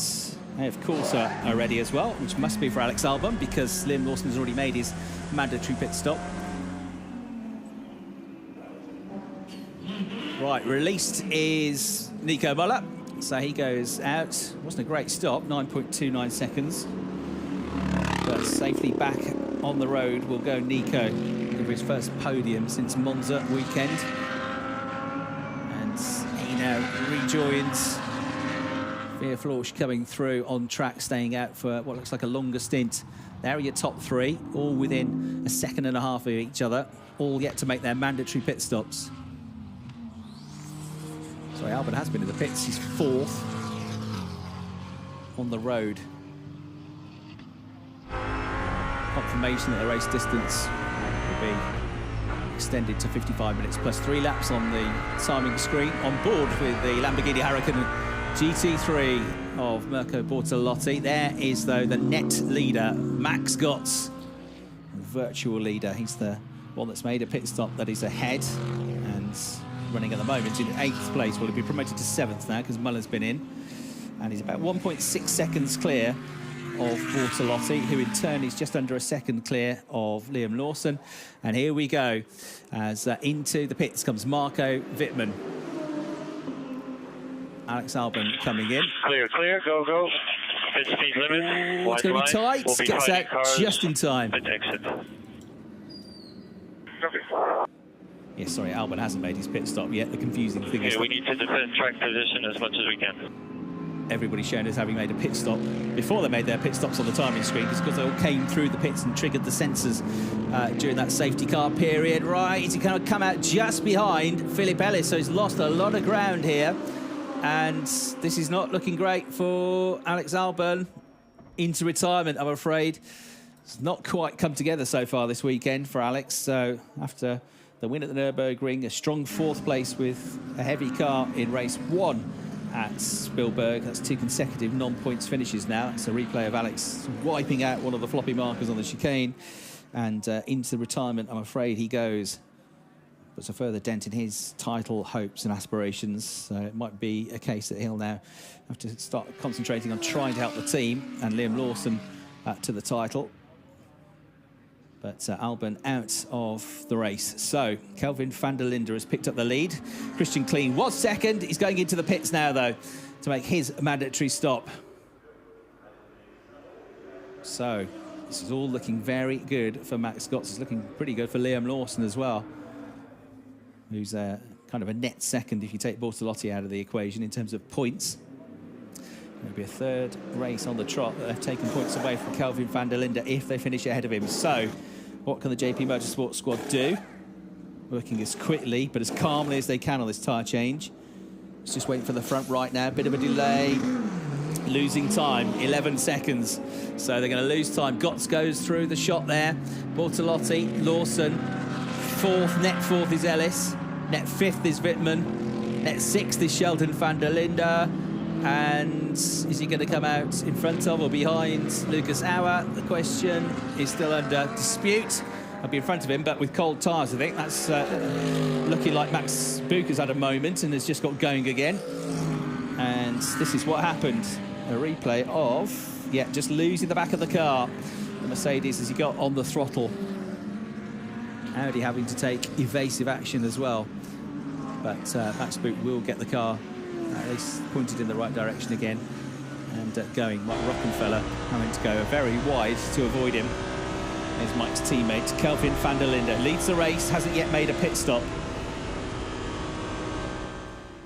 they of course are ready as well, which must be for Alex Alban because Liam Lawson has already made his mandatory pit stop. Right, released is Nico Muller, so he goes out. Wasn't a great stop, 9.29 seconds, but safely back on the road will go Nico for his first podium since Monza weekend. He now rejoins Veerflorsch coming through on track, staying out for what looks like a longer stint. There are your top 3, all within a second and a half of each other, all yet to make their mandatory pit stops. Sorry, Alban has been in the pits. He's 4th on the road. Confirmation that the race distance will be extended to 55 minutes plus 3 laps on the timing screen. On board with the Lamborghini Huracan GT3 of Mirko Bortolotti. There is, though, the net leader, Max Gotts, virtual leader. He's the one that's made a pit stop that is ahead and running at the moment in 8th place. Well, he'll be promoted to 7th now because Muller's been in. And he's about 1.6 seconds clear of Bortolotti, who in turn is just under a second clear of Liam Lawson. And here we go, as into the pits comes Marco Wittmann. Alex Alban coming in.
Clear, clear, go, go. Pit speed limit.
It's going to be tight. We'll be gets out just in time.
Pit exit.
Yeah, sorry, Alban hasn't made his pit stop yet. The confusing thing is
we need to defend track position as much as we can.
Everybody's shown as having made a pit stop before they made their pit stops on the timing screen, because they all came through the pits and triggered the sensors during that safety car period. Right, he's going to come out just behind Phillip Ellis, so he's lost a lot of ground here. And this is not looking great for Alex Alban. Into retirement, I'm afraid. It's not quite come together so far this weekend for Alex. So after the win at the Nürburgring, a strong 4th place with a heavy car in race 1 at Spielberg. That's 2 consecutive non-points finishes now. It's a replay of Alex wiping out one of the floppy markers on the chicane. And into retirement, I'm afraid he goes. Puts a further dent in his title hopes and aspirations. So it might be a case that he'll now have to start concentrating on trying to help the team and Liam Lawson to the title. But Alban out of the race. So Kelvin Van Der Linde has picked up the lead. Christian Clean was second. He's going into the pits now, though, to make his mandatory stop. So this is all looking very good for Max Scotts. It's looking pretty good for Liam Lawson as well, who's kind of a net second if you take Bortolotti out of the equation in terms of points. Maybe a third race on the trot that they've taken points away from Kelvin Van Der Linde if they finish ahead of him. So what can the JP Motorsport squad do? Working as quickly but as calmly as they can on this tyre change. It's just waiting for the front right now. Bit of a delay. Losing time, 11 seconds. So they're going to lose time. Gotts goes through the shot there. Bortolotti, Lawson. Fourth, net fourth is Ellis. Net fifth is Wittman. Net sixth is Kelvin Van Der Linde. And is he going to come out in front of or behind Lucas Auer? The question is still under dispute. I'll be in front of him, but with cold tyres, I think. That's looking like Max Bucher's had a moment and has just got going again. And this is what happened. A replay of, just losing the back of the car. The Mercedes as he got on the throttle. Audi having to take evasive action as well. But Max Bucher will get the car at least pointed in the right direction again and going. Mike Rockenfeller having to go very wide to avoid him. There's Mike's teammate, Kelvin Van Der Linde. Leads the race, hasn't yet made a pit stop.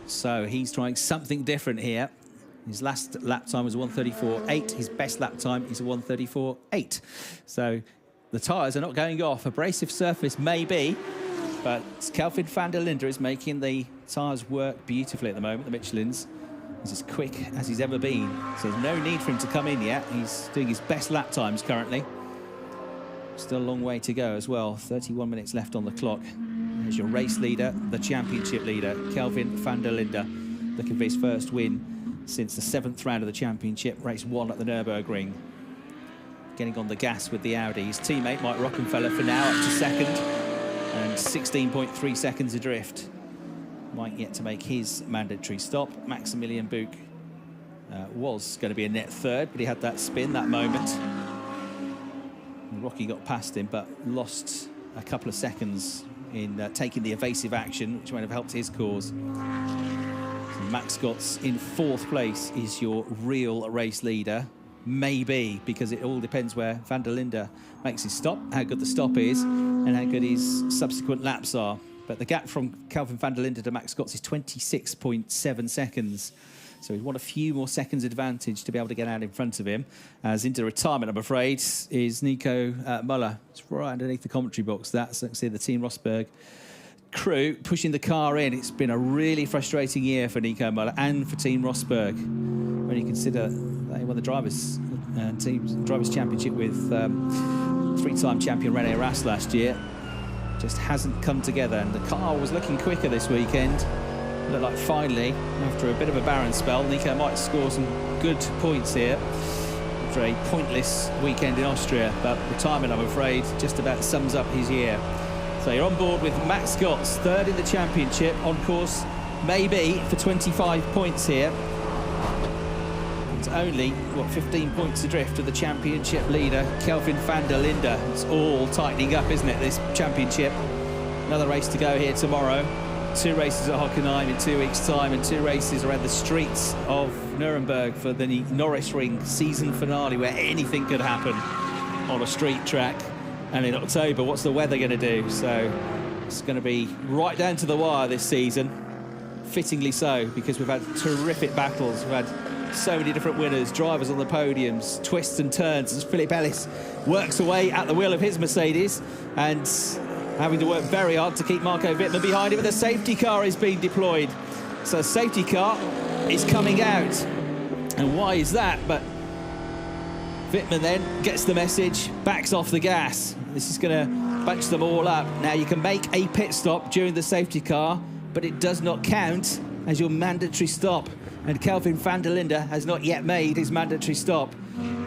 So he's trying something different here. His last lap time was a 1:34.8. His best lap time is a 1:34.8. So the tyres are not going off. Abrasive surface maybe, but Kelvin Van Der Linde is making the tyres work beautifully at the moment. The Michelin's. He's as quick as he's ever been. So there's no need for him to come in yet. He's doing his best lap times currently. Still a long way to go as well. 31 minutes left on the clock. There's your race leader, the championship leader, Kelvin Van Der Linde, looking for his first win since the 7th round of the championship, race 1 at the Nürburgring. Getting on the gas with the Audi. His teammate, Mike Rockenfeller, for now up to second, and 16.3 seconds adrift. Mike yet to make his mandatory stop. Maximilian Buch was going to be a net third, but he had that spin, that moment. And Rocky got past him, but lost a couple of seconds in taking the evasive action, which might have helped his cause. So Max Scotts in 4th place is your real race leader. Maybe, because it all depends where Van Der Linde makes his stop, how good the stop is, and how good his subsequent laps are. But the gap from Kelvin Van Der Linde to Max Scotts is 26.7 seconds. So he'd want a few more seconds advantage to be able to get out in front of him. As into retirement, I'm afraid, is Nico Muller. It's right underneath the commentary box. That's actually the Team Rosberg crew pushing the car in. It's been a really frustrating year for Nico Muller and for Team Rosberg. When you consider they won the Drivers' Championship with 3-time champion René Rast last year. Just hasn't come together, and the car was looking quicker this weekend. Looked like finally, after a bit of a barren spell, Nico might score some good points here after a pointless weekend in Austria. But retirement, I'm afraid, just about sums up his year. So you're on board with Max Scotts, 3rd in the championship, on course maybe for 25 points here. It's only, 15 points adrift of the championship leader, Kelvin Van Der Linde. It's all tightening up, isn't it, this championship? Another race to go here tomorrow. 2 races at Hockenheim in 2 weeks' time, and 2 races around the streets of Nuremberg for the Norrisring season finale, where anything could happen on a street track. And in October, what's the weather going to do? So it's going to be right down to the wire this season. Fittingly so, because we've had terrific battles. We've had so many different winners, drivers on the podiums, twists and turns as Phillip Ellis works away at the wheel of his Mercedes and having to work very hard to keep Marco Wittmann behind him, but the safety car is being deployed. So safety car is coming out. And why is that? But Vittman then gets the message, backs off the gas. This is going to bunch them all up. Now you can make a pit stop during the safety car, but it does not count as your mandatory stop. And Kelvin Van Der Linde has not yet made his mandatory stop.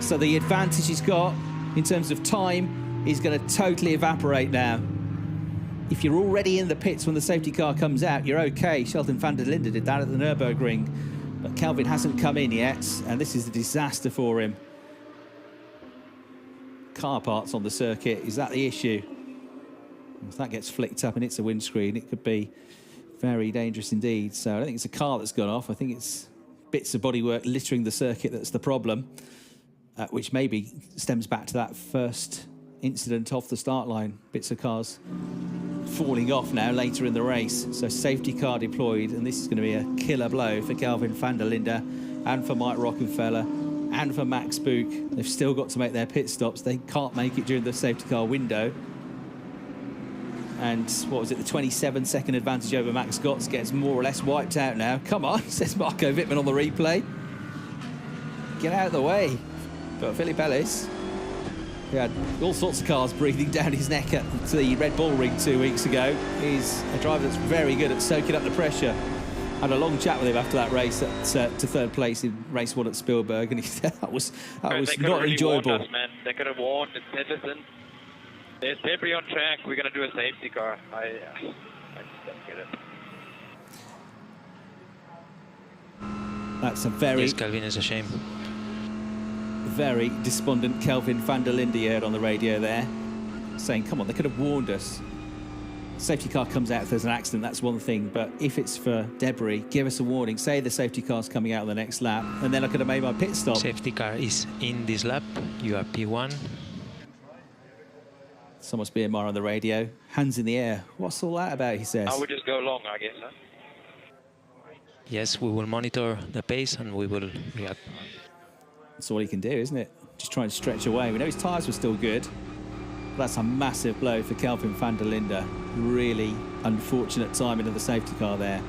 So the advantage he's got in terms of time is going to totally evaporate now. If you're already in the pits when the safety car comes out, you're okay. Kelvin Van Der Linde did that at the Nürburgring. But Kelvin hasn't come in yet, and this is a disaster for him. car parts on the circuit. Is that the issue? If that gets flicked up and hits a windscreen, it could be very dangerous indeed. So I don't think it's a car that's gone off. I think it's bits of bodywork littering the circuit that's the problem, which maybe stems back to that first incident off the start line. Bits of cars falling off now later in the race. So safety car deployed, and this is going to be a killer blow for Kelvin Van Der Linde and for Mike Rockenfeller and for Max Buch. They've still got to make their pit stops. They can't make it during the safety car window. And what was it, the 27-second advantage over Max Gotts gets more or less wiped out now. Come on, says Marco Wittmann on the replay. Get out of the way. But Phillip Ellis, who had all sorts of cars breathing down his neck at the Red Bull ring 2 weeks ago, is a driver that's very good at soaking up the pressure. Had a long chat with him after that race to third place in race 1 at Spielberg, and he said that was not
really
enjoyable.
Warned us, man. They could have warned and said, listen, there's debris on track, we're going to do a safety car. I just don't get it.
That's a very...
Yes, Kelvin, is a shame.
Very despondent Kelvin Van Der Linde heard on the radio there, saying, come on, they could have warned us. Safety car comes out if there's an accident, that's one thing, but if it's for debris, give us a warning. Say the safety car's coming out on the next lap, and then I could have made my pit stop.
Safety car is in this lap. You are P1.
Someone's BMR on the radio. Hands in the air. What's all that about, he says?
I would just go long, I guess, huh?
Yes, we will monitor the pace and we will react.
That's all he can do, isn't it? Just try and stretch away. We know his tyres were still good. But that's a massive blow for Kelvin Van Der Linde. Really unfortunate timing of the safety car there.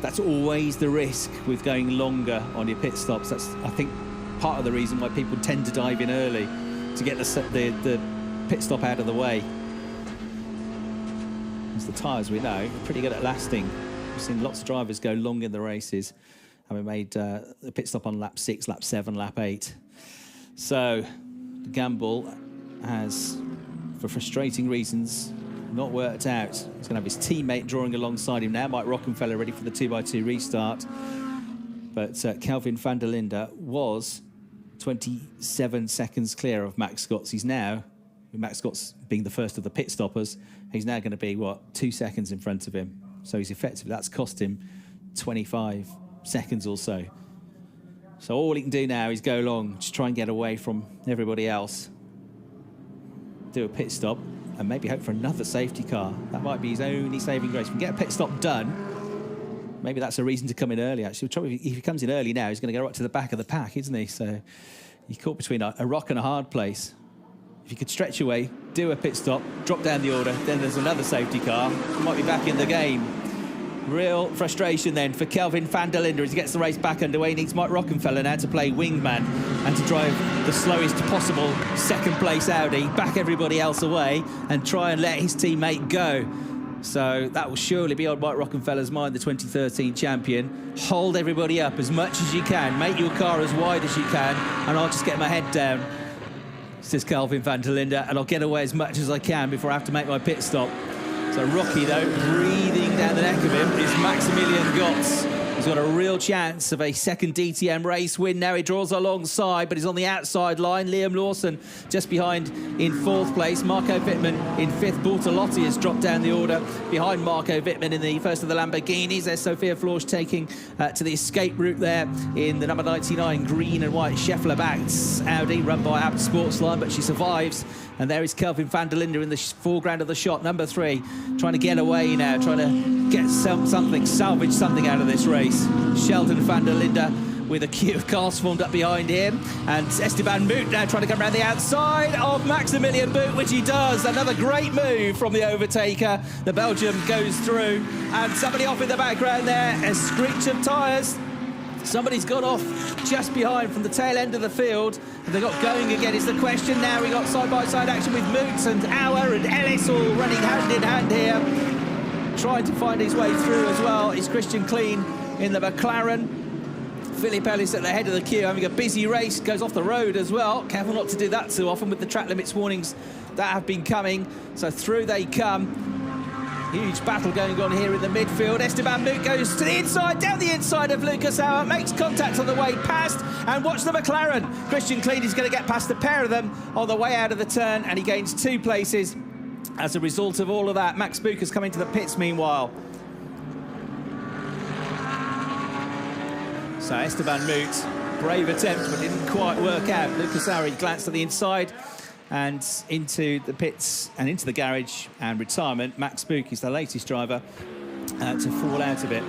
That's always the risk with going longer on your pit stops. That's, I think, part of the reason why people tend to dive in early to get the pit stop out of the way. As the tyres, we know, are pretty good at lasting. We've seen lots of drivers go long in the races, and we made the pit stop on lap 6, lap 7, lap 8. So the gamble has, for frustrating reasons, not worked out. He's going to have his teammate drawing alongside him now, Mike Rockenfeller, ready for the 2x2 restart. But Kelvin Van Der Linde was 27 seconds clear of Max Gotts. He's now, with Max Gotts being the first of the pit stoppers, he's now going to be, 2 seconds in front of him. So he's effectively, that's cost him 25 seconds or so. So all he can do now is go long, just try and get away from everybody else. Do a pit stop and maybe hope for another safety car. That might be his only saving grace. If we can get a pit stop done, maybe that's a reason to come in early, actually. If he comes in early now, he's going to go right to the back of the pack, isn't he? So you're caught between a rock and a hard place. If you could stretch away, do a pit stop, drop down the order, then there's another safety car. He might be back in the game. Real frustration then for Kelvin Van Der Linde as he gets the race back underway. He needs Mike Rockenfeller now to play wingman and to drive the slowest possible second place Audi, back everybody else away and try and let his teammate go. So that will surely be on Mike Rockenfeller's mind, the 2013 champion. Hold everybody up as much as you can, make your car as wide as you can, and I'll just get my head down, says Kelvin Van Der Linde, and I'll get away as much as I can before I have to make my pit stop. So Rocky, though, breathing down the neck of him is Maximilian Gotts. He's got a real chance of a second DTM race win. Now he draws alongside, but he's on the outside line. Liam Lawson just behind in 4th place. Marco Vittman in 5th. Bortolotti has dropped down the order behind Marco Vittman in the first of the Lamborghinis. There's Sophia Florsch taking to the escape route there in the number 99 green and white Scheffler-backed Audi run by Abt Sportsline, but she survives. And there is Kelvin Van Der Linde in the foreground of the shot, number 3, trying to get away now, trying to get salvage something out of this race. Sheldon Van Der Linde with a queue of cars formed up behind him, and Esteban Buch now trying to come around the outside of Maximilian Buch, which he does. Another great move from the overtaker. The Belgium goes through, and somebody off in the background there, a screech of tyres. Somebody's gone off just behind from the tail end of the field. They got going again is the question. Now we got side-by-side action with Moots and Auer and Ellis all running hand in hand here. Trying to find his way through as well is Christian Klein in the McLaren. Phillip Ellis at the head of the queue, having a busy race, goes off the road as well. Careful not to do that too often with the track limits warnings that have been coming. So through they come. Huge battle going on here in the midfield. Esteban Moot goes to the inside, down the inside of Lucas Auer, makes contact on the way past, and watch the McLaren. Christian Klein is going to get past the pair of them on the way out of the turn, and he gains 2 places as a result of all of that. Max Bucher's coming to the pits meanwhile. So Esteban Moot, brave attempt, but didn't quite work out. Lucas Auer glanced at the inside and into the pits and into the garage and retirement. Max Buch is the latest driver to fall out of it.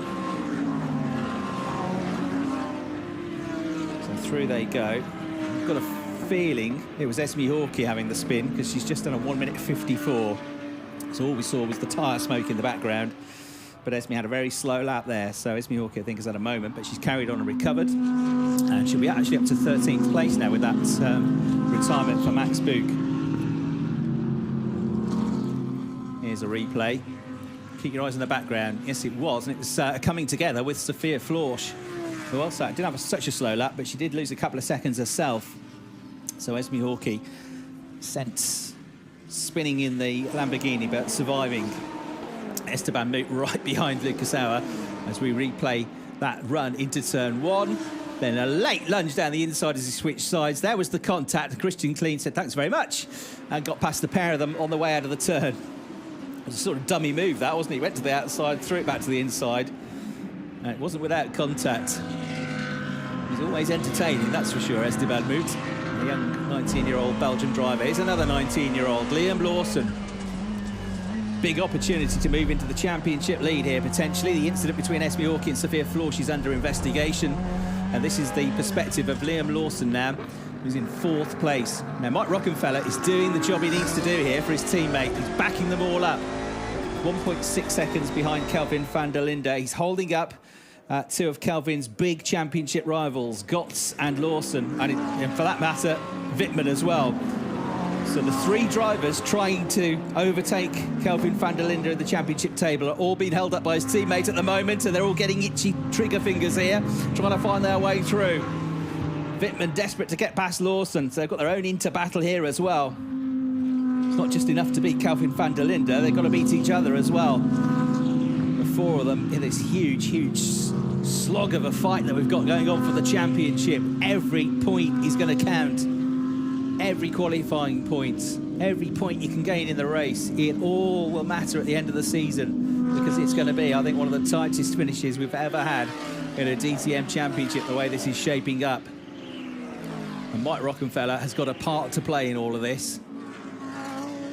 So through they go. I've got a feeling it was Esme Hawkey having the spin, because she's just done a 1:54. So all we saw was the tyre smoke in the background. But Esme had a very slow lap there, so Esme Hawkey, I think, has had a moment, but she's carried on and recovered. And she'll be actually up to 13th place now with that retirement for Max Buch. Here's a replay. Keep your eyes on the background. Yes, it was, and it was coming together with Sophia Florsch, who also didn't have such a slow lap, but she did lose a couple of seconds herself. So Esme Hawkey sent spinning in the Lamborghini, but surviving. Esteban Moot right behind Lucas Auer as we replay that run into turn 1. Then a late lunge down the inside as he switched sides. There was the contact. Christian Klein said thanks very much and got past the pair of them on the way out of the turn. It was a sort of dummy move, that, wasn't it? He went to the outside, threw it back to the inside. And it wasn't without contact. He's always entertaining, that's for sure, Esteban Moot. A young 19-year-old Belgian driver. Here's another 19-year-old, Liam Lawson. Big opportunity to move into the championship lead here, potentially. The incident between Esme Hawkey and Sophia Florsch is under investigation. And this is the perspective of Liam Lawson now, who's in 4th place. Now, Mike Rockenfeller is doing the job he needs to do here for his teammate. He's backing them all up. 1.6 seconds behind Kelvin Van Der Linde. He's holding up 2 of Kelvin's big championship rivals, Gotts and Lawson, and for that matter, Vittman as well. So the 3 drivers trying to overtake Kelvin Van Der Linde in the championship table are all being held up by his teammate at the moment, and they're all getting itchy trigger fingers here, trying to find their way through. Vittman desperate to get past Lawson, so they've got their own inter-battle here as well. It's not just enough to beat Kelvin Van Der Linde, they've got to beat each other as well. The 4 of them in this huge, huge slog of a fight that we've got going on for the championship. Every point is going to count. Every qualifying point, every point you can gain in the race, it all will matter at the end of the season, because it's going to be, I think, one of the tightest finishes we've ever had in a DTM championship, the way this is shaping up. And Mike Rockenfeller has got a part to play in all of this.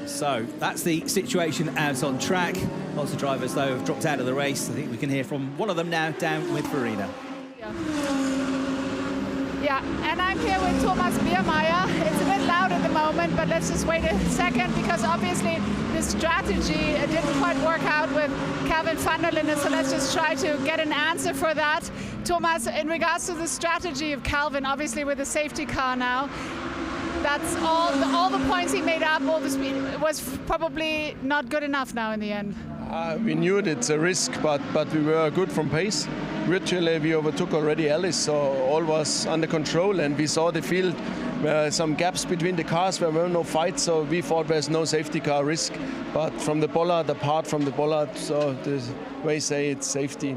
So that's the situation out on track. Lots of drivers, though, have dropped out of the race. I think we can hear from one of them now, down with Verena.
Yeah, and I'm here with Thomas Biermeier. It's a bit loud at the moment, but let's just wait a second, because obviously the strategy didn't quite work out with Kelvin Van Der Linde, so let's just try to get an answer for that. Thomas, in regards to the strategy of Kelvin, obviously with the safety car now, that's all the points he made up, all the speed, was probably not good enough now in the end.
We knew it's a risk, but we were good from pace. Virtually, we overtook already Ellis, so all was under control, and we saw the field where some gaps between the cars where there were no fights, so we thought there's no safety car risk. But from the bollard, apart from the bollard, so the way say it's safety.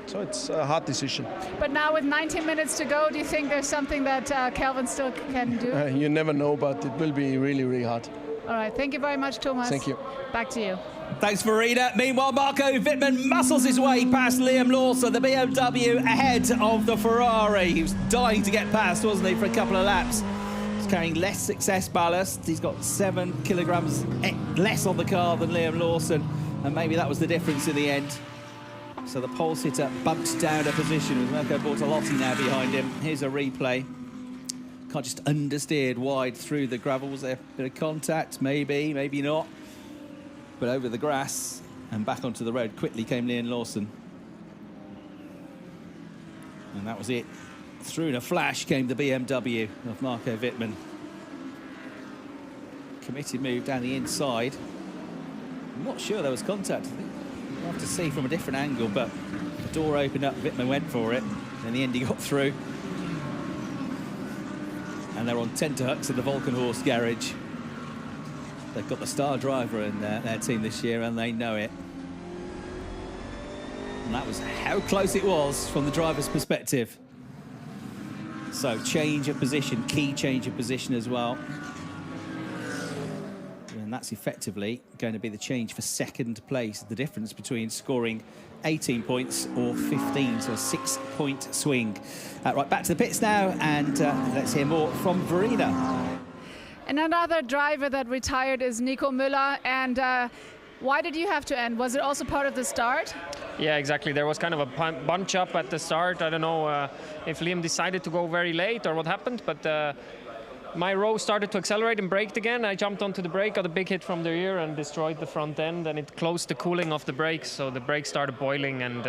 So it's a hard decision.
But now with 19 minutes to go, do you think there's something that Kelvin still can do?
You never know, but it will be really, really hard.
All right, thank you very much, Thomas.
Thank you.
Back to you.
Thanks, Verena. Meanwhile, Marco Wittmann muscles his way past Liam Lawson, the BMW ahead of the Ferrari. He was dying to get past, wasn't he, for a couple of laps. He's carrying less success ballast. He's got 7 kilograms less on the car than Liam Lawson, and maybe that was the difference in the end. So the pole sitter bumped down a position with Mirko Bortolotti now behind him. Here's a replay. Car just understeered wide through the gravel. Was there a bit of contact? Maybe, maybe not. But over the grass and back onto the road quickly came Liam Lawson. And that was it. Through in a flash came the BMW of Marco Wittmann. Committed move down the inside. I'm not sure there was contact. I think we'll have to see from a different angle, but the door opened up, Wittmann went for it. In the end, he got through. And they're on tenterhooks at the Volkenhorst garage. They've got the star driver in their team this year, and they know it. And that was how close it was from the driver's perspective. So change of position, key change of position as well. And that's effectively going to be the change for second place. The difference between scoring 18 points or 15, so a 6-point swing. Right, back to the pits now, and let's hear more from Verena.
And another driver that retired is Nico Muller. And why did you have to end? Was it also part of the start?
Yeah, exactly. There was kind of a bunch up at the start. I don't know if Liam decided to go very late or what happened, but my row started to accelerate and braked again. I jumped onto the brake, got a big hit from the rear and destroyed the front end, and it closed the cooling of the brakes, so the brakes started boiling, and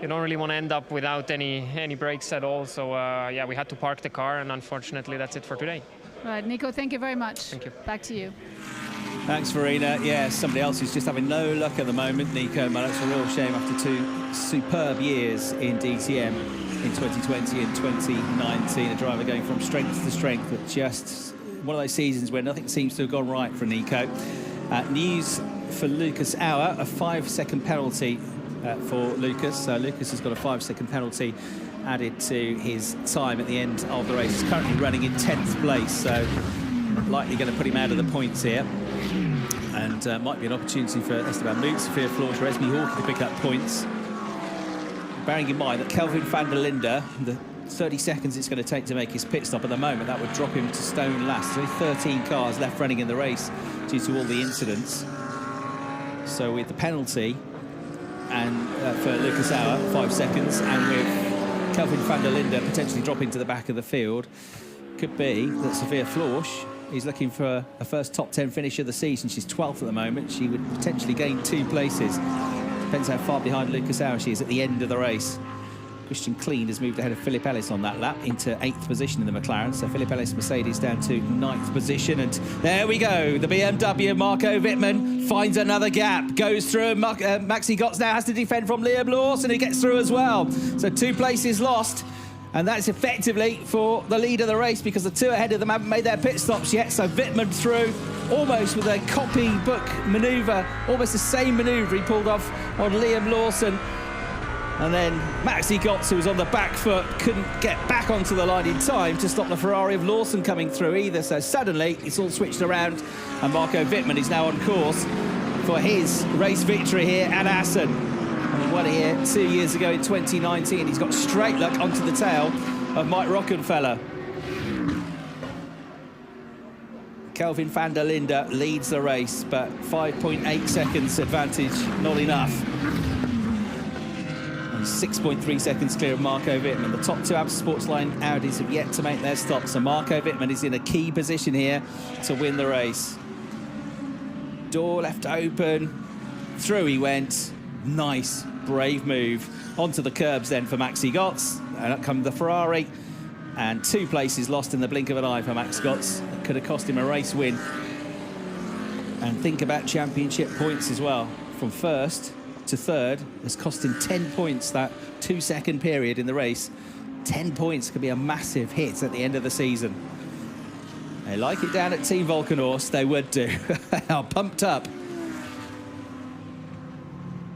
you don't really want to end up without any brakes at all. So yeah, we had to park the car, and unfortunately that's it for today.
Right, Nico, thank you very much.
Thank you.
Back to you.
Thanks, Verena. Yeah, somebody else who's just having no luck at the moment, Nico Muller. It's a real shame after 2 superb years in DTM in 2020 and 2019. A driver going from strength to strength, but just one of those seasons where nothing seems to have gone right for Nico. News for Lucas Auer, a 5-second penalty for Lucas. Lucas has got a 5-second penalty added to his time at the end of the race. He's currently running in 10th place, so likely going to put him out of the points here. And might be an opportunity for Esteban Moot, Sophia Flores, Resmi Hawke to pick up points. Bearing in mind that Kelvin Van Der Linde, the 30 seconds it's going to take to make his pit stop at the moment, that would drop him to stone last. There's only 13 cars left running in the race due to all the incidents. So with the penalty and for Lucas Auer, 5 seconds, and with Kelvin Van Der Linde potentially dropping to the back of the field, could be that Sophia Flores is looking for a first top 10 finish of the season. She's 12th at the moment. She would potentially gain 2 places. Depends how far behind Lucas Auer she is at the end of the race. Christian Kleen has moved ahead of Phillip Ellis on that lap into 8th position in the McLaren. So Phillip Ellis Mercedes down to 9th position. And there we go. The BMW, Marco Wittmann finds another gap. Goes through. Maxi Gotts now has to defend from Liam Lawson, who gets through as well. So 2 places lost. And that's effectively for the lead of the race, because the 2 ahead of them haven't made their pit stops yet. So Vittman through, almost with a copybook manoeuvre, almost the same manoeuvre he pulled off on Liam Lawson. And then Maxi Gotts, who was on the back foot, couldn't get back onto the line in time to stop the Ferrari of Lawson coming through either. So suddenly it's all switched around, and Marco Wittmann is now on course for his race victory here at Assen. He won here 2 years ago in 2019. He's got straight luck onto the tail of Mike Rockenfeller. Kelvin Van Der Linde leads the race, but 5.8 seconds advantage, not enough. And 6.3 seconds clear of Marco Wittmann. The top 2 Absa Sportsline Audis have yet to make their stop, so Marco Wittmann is in a key position here to win the race. Door left open, through he went. Nice, brave move. Onto the curbs then for Maxi Gotts. And up come the Ferrari. And 2 places lost in the blink of an eye for Max Gotts. It could have cost him a race win. And think about championship points as well. From 1st to 3rd has cost him 10 points, that 2-second period in the race. 10 points could be a massive hit at the end of the season. They like it down at Team Volkenhorst, they would do. They are pumped up.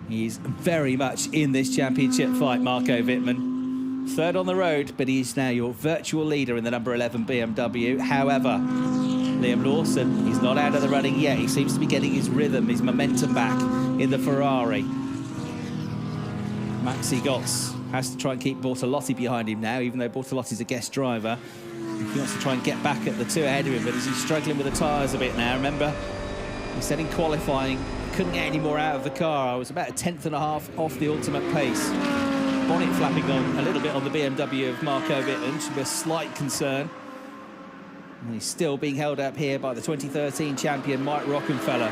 He's very much in this championship fight, Marco Wittmann. 3rd on the road, but he's now your virtual leader in the number 11 BMW. However, Liam Lawson is not out of the running yet. He seems to be getting his rhythm, his momentum back in the Ferrari. Maxi Gotts has to try and keep Bortolotti behind him now, even though Bortolotti's a guest driver. He wants to try and get back at the 2 ahead of him, but he's struggling with the tyres a bit now. Remember, he said in qualifying, couldn't get any more out of the car. I was about 1.5 off the ultimate pace. Bonnet flapping on a little bit on the BMW of Marco Wittmann, should be a slight concern. And he's still being held up here by the 2013 champion Mike Rockenfeller.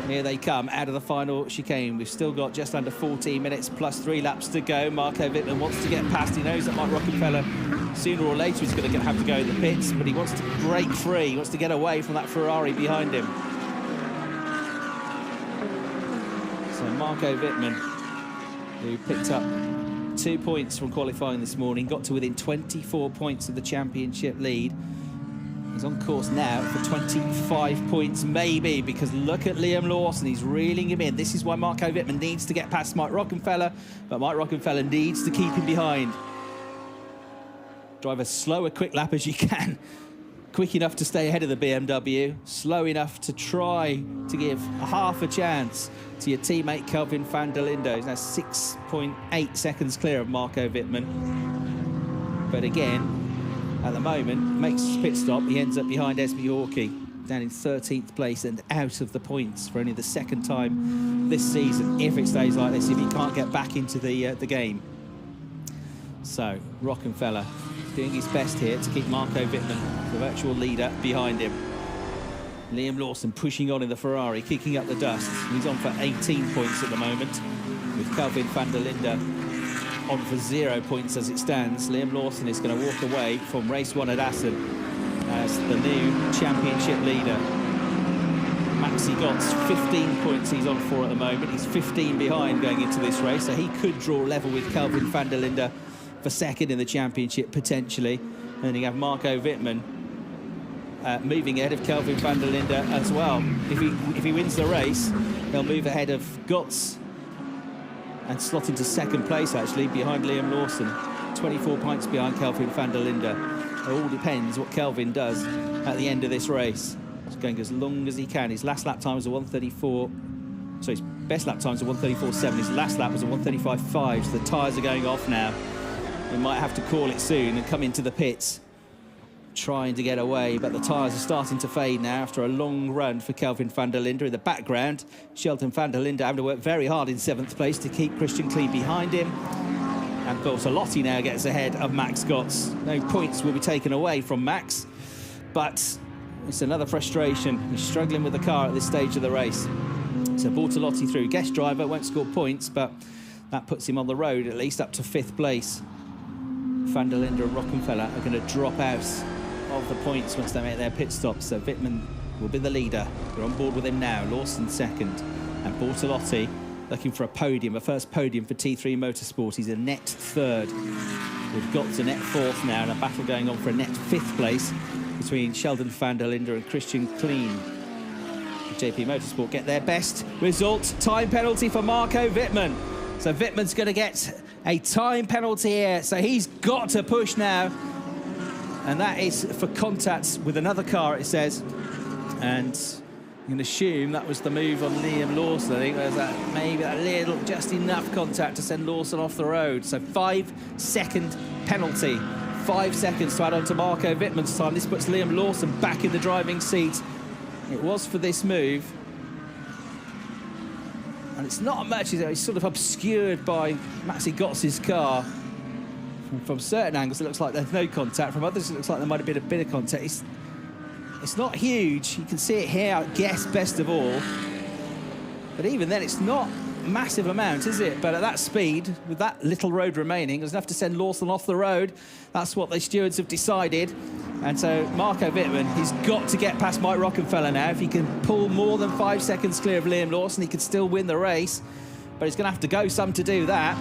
Here they come out of the final chicane. We've still got just under 14 minutes plus 3 laps to go. Marco Wittmann wants to get past. He knows that Mike Rockenfeller sooner or later is going to have to go in the pits, but he wants to break free. He wants to get away from that Ferrari behind him. So Marco Wittmann, who picked up 2 points from qualifying this morning, got to within 24 points of the championship lead. He's on course now for 25 points, maybe, because look at Liam Lawson. He's reeling him in. This is why Marco Wittmann needs to get past Mike Rockenfeller, but Mike Rockenfeller needs to keep him behind. Drive as slow a quick lap as you can. Quick enough to stay ahead of the BMW, slow enough to try to give half a chance to your teammate Kelvin Van Der Linde. He's now 6.8 seconds clear of Marco Wittmann. But again, at the moment, makes his pit stop. He ends up behind Esme Hawkey, down in 13th place and out of the points for only the second time this season, if it stays like this, if he can't get back into the game. So, Rockenfeller doing his best here to keep Marco Wittmann, the virtual leader, behind him. Liam Lawson pushing on in the Ferrari, kicking up the dust. He's on for 18 points at the moment, with Kelvin Van Der Linde on for 0 points as it stands. Liam Lawson is going to walk away from race 1 at Assen as the new championship leader. Maxi Gott's 15 points he's on for at the moment. He's 15 behind going into this race, so he could draw level with Kelvin Van Der Linde for second in the championship, potentially. And then you have Marco Wittmann moving ahead of Kelvin Van Der Linde as well. If he wins the race, he'll move ahead of Gotts and slot into second place, actually, behind Liam Lawson. 24 points behind Kelvin Van Der Linde. It all depends what Kelvin does at the end of this race. He's going as long as he can. His last lap time was a 1:34. So his best lap time was a 1:34.7. His last lap was a 1:35.5. So the tyres are going off now. We might have to call it soon and come into the pits, trying to get away, but the tyres are starting to fade now after a long run for Kelvin Van Der Linde. In the background, Sheldon Van Der Linde having to work very hard in 7th place to keep Christian Kleen behind him. And Bortolotti now gets ahead of Max Gotts. No points will be taken away from Max, but it's another frustration. He's struggling with the car at this stage of the race. So Bortolotti through. Guest driver won't score points, but that puts him on the road, at least up to 5th place. Van Der Linde and Rockenfeller are going to drop out of the points once they make their pit stops. So Vittman will be the leader. They're on board with him now. Lawson second, and Bortolotti looking for a podium, a first podium for T3 Motorsport. He's a net third. We've got to net fourth now, and a battle going on for a net 5th place between Sheldon Van Der Linde and Christian Kleen. JP Motorsport get their best result. Time penalty for Marco Wittmann. So Wittmann's going to get a time penalty here. So he's got to push now. And that is for contact with another car, it says. And you can assume that was the move on Liam Lawson. I think there's that, maybe that little, just enough contact to send Lawson off the road. So 5-second penalty. 5 seconds to add on to Marco Wittmann's time. This puts Liam Lawson back in the driving seat. It was for this move. And it's not much, it's sort of obscured by Maxi Gotts's car. From certain angles, it looks like there's no contact. From others, it looks like there might have been a bit of contact. It's not huge. You can see it here, I guess, best of all. But even then, it's not a massive amount, is it? But at that speed, with that little road remaining, there's enough to send Lawson off the road. That's what the stewards have decided. And so Marco Wittmann, he's got to get past Mike Rockenfeller now. If he can pull more than 5 seconds clear of Liam Lawson, he could still win the race. But he's going to have to go some to do that.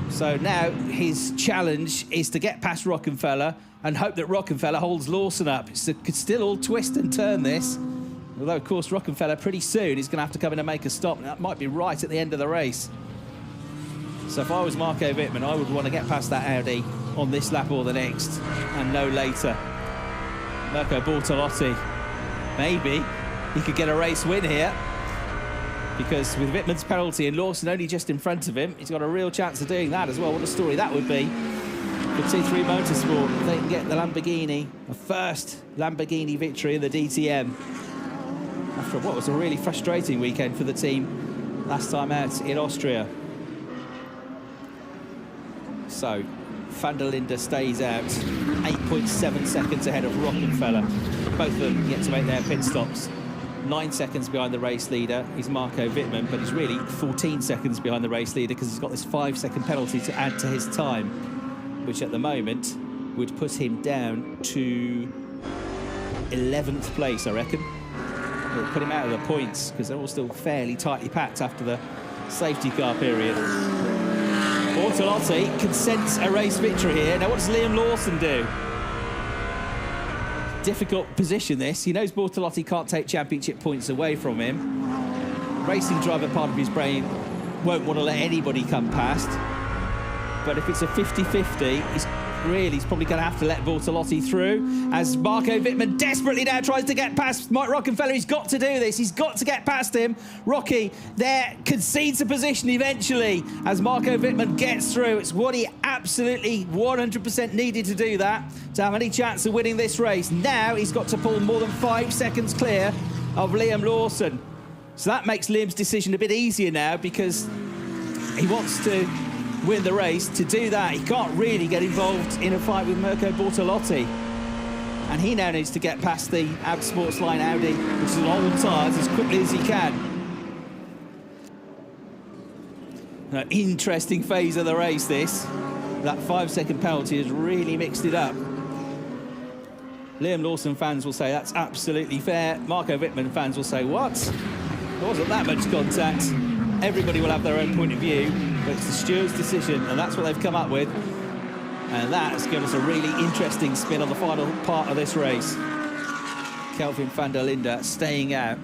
So now his challenge is to get past Rockenfeller and hope that Rockenfeller holds Lawson up. It could still all twist and turn this. Although, of course, Rockenfeller pretty soon is going to have to come in and make a stop. And that might be right at the end of the race. So if I was Marco Wittmann, I would want to get past that Audi on this lap or the next, and no later. Mirko Bortolotti, maybe he could get a race win here, because with Wittmann's penalty and Lawson only just in front of him, he's got a real chance of doing that as well. What a story that would be for T3 Motorsport if they can get the Lamborghini, a first Lamborghini victory in the DTM after what was a really frustrating weekend for the team last time out in Austria. So Van Der Linde stays out, 8.7 seconds ahead of Rockenfeller. Both of them yet to make their pit stops. 9 seconds behind the race leader is Marco Wittmann, but he's really 14 seconds behind the race leader because he's got this 5-second penalty to add to his time, which at the moment would put him down to 11th place, I reckon. It'll put him out of the points because they're all still fairly tightly packed after the safety car period. Bortolotti can sense a race victory here. Now what does Liam Lawson do? difficult position, this. He knows Bortolotti can't take championship points away from him. Racing driver part of his brain won't want to let anybody come past. But if it's a 50-50, he's probably going to have to let Bortolotti through, as Marco Wittmann desperately now tries to get past Mike Rockenfeller. He's got to do this. He's got to get past him. Rocky there concedes a position eventually as Marco Wittmann gets through. It's what he absolutely 100% needed to do that, to have any chance of winning this race. Now he's got to pull more than 5 seconds clear of Liam Lawson. So that makes Liam's decision a bit easier now, because he wants to win the race. To do that, he can't really get involved in a fight with Mirko Bortolotti. And he now needs to get past the Sportsline Audi, which is on all tyres, as quickly as he can. An interesting phase of the race, this. That 5-second penalty has really mixed it up. Liam Lawson fans will say that's absolutely fair. Marco Wittmann fans will say, what? There wasn't that much contact. Everybody will have their own point of view, but it's the steward's decision, and that's what they've come up with. And that's given us a really interesting spin on the final part of this race. Kelvin Van Der Linde staying out.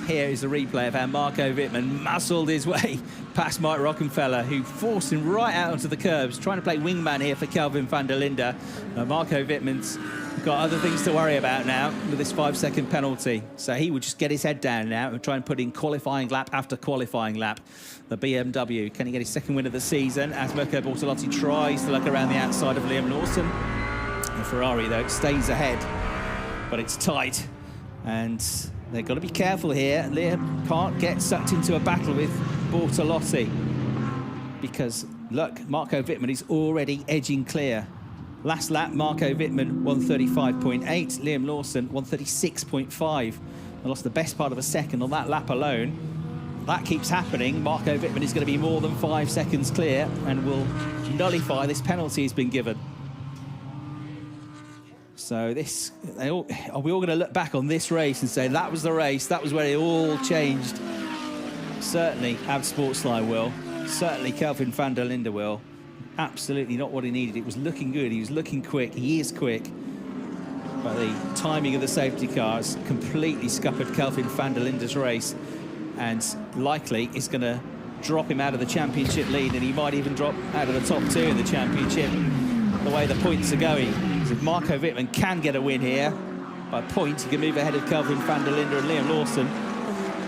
Here is the replay of how Marco Wittmann muscled his way past Mike Rockenfeller, who forced him right out onto the curbs, trying to play wingman here for Kelvin Van Der Linde. Marco Wittmann's got other things to worry about now with this 5-second penalty. So he would just get his head down now and try and put in qualifying lap after qualifying lap. The BMW, can he get his second win of the season as Mirko Bortolotti tries to look around the outside of Liam Lawson? The Ferrari, though, stays ahead, but it's tight. And they've got to be careful here. Liam can't get sucked into a battle with Bortolotti, because, look, Marco Wittmann is already edging clear. Last lap, Marco Wittmann 135.8, Liam Lawson 136.5. They lost the best part of a second on that lap alone. That keeps happening. Marco Wittmann is going to be more than 5 seconds clear and will nullify this penalty he's been given. So this, are we all going to look back on this race and say that was the race, that was where it all changed? Certainly Ab Sportsline will. Certainly Kelvin Van Der Linde will. Absolutely not what he needed. It was looking good. He was looking quick. He is quick. But the timing of the safety cars completely scuppered Kelvin Van Der Linde's race, and likely is going to drop him out of the championship lead, and he might even drop out of the top 2 in the championship the way the points are going. So if Marco Wittmann can get a win here by point, he can move ahead of Kelvin Van Der Linde and Liam Lawson.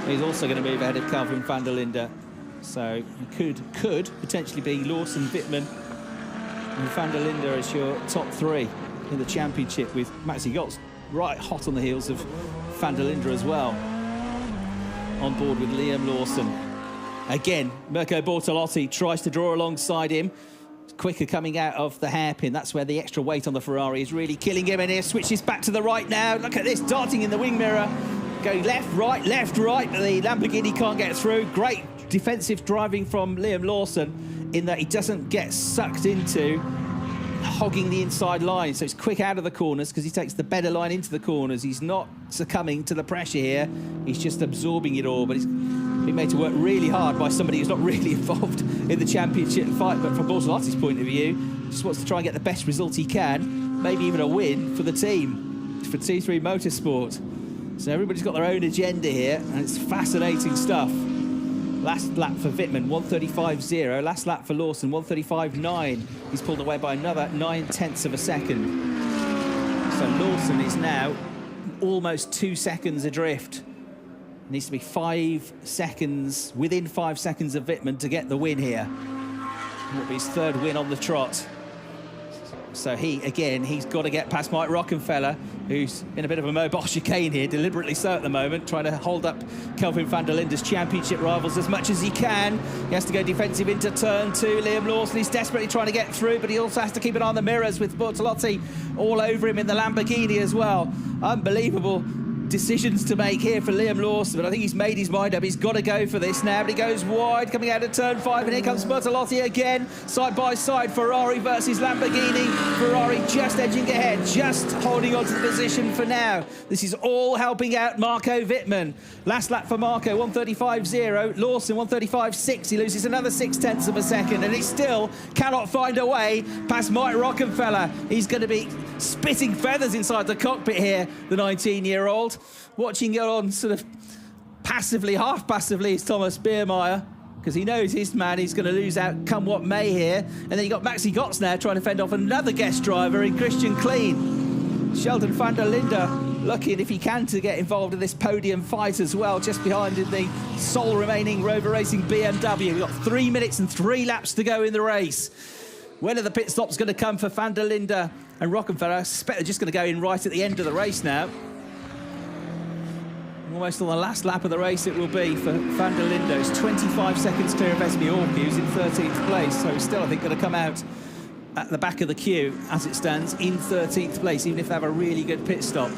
He's also going to move ahead of Kelvin Van Der Linde. So it could potentially be Lawson, Vittman and Van Der Linde as your top 3 in the championship, with Maxi Gotts right hot on the heels of Van Der Linde as well. On board with Liam Lawson. Again, Mirko Bortolotti tries to draw alongside him. Quicker coming out of the hairpin. That's where the extra weight on the Ferrari is really killing him. And here switches back to the right now. Look at this, darting in the wing mirror. Going left, right, but the Lamborghini can't get through. Great defensive driving from Liam Lawson, in that he doesn't get sucked into hogging the inside line. So it's quick out of the corners because he takes the better line into the corners. He's not succumbing to the pressure here. He's just absorbing it all, but he's been made to work really hard by somebody who's not really involved in the championship fight. But from Bortolotti's point of view, just wants to try and get the best result he can, maybe even a win for the team, for T3 Motorsport. So everybody's got their own agenda here, and it's fascinating stuff. Last lap for Vittman, 135.0. Last lap for Lawson, 135.9. He's pulled away by another 9/10 of a second. So Lawson is now almost 2 seconds adrift. Needs to be 5 seconds, within 5 seconds of Vittman to get the win here. It will be his 3rd win on the trot. So he's got to get past Mike Rockenfeller, who's in a bit of a mobile chicane here, deliberately so at the moment, trying to hold up Kelvin Van Der Linde's championship rivals as much as he can. He has to go defensive into turn 2. Liam Lawson, he's desperately trying to get through, but he also has to keep an eye on the mirrors with Bortolotti all over him in the Lamborghini as well. Unbelievable decisions to make here for Liam Lawson, but I think he's made his mind up. He's got to go for this now, but he goes wide, coming out of turn 5, and here comes Bertolotti again. Side by side, Ferrari versus Lamborghini. Ferrari just edging ahead, just holding on to the position for now. This is all helping out Marco Wittmann. Last lap for Marco, 1:35.0. Lawson, 1:35.6. He loses another 0.6 of a second, and he still cannot find a way past Mike Rockenfeller. He's going to be spitting feathers inside the cockpit here, the 19-year-old. Watching it on sort of passively, half passively, is Thomas Biermeier, because he knows his man is going to lose out come what may here. And then you got Maxi Gotts now trying to fend off another guest driver in Christian Kleen. Sheldon van der Linde looking, if he can, to get involved in this podium fight as well, just behind in the sole remaining Rover Racing BMW. We've got 3 minutes and 3 laps to go in the race. When are the pit stops going to come for van der Linde and Rockenfeller? I suspect they're just going to go in right at the end of the race now. Almost on the last lap of the race it will be for van der Linde. It's 25 seconds clear of Esme Orki, who's in 13th place, so he's still, I think, going to come out at the back of the queue as it stands in 13th place, even if they have a really good pit stop.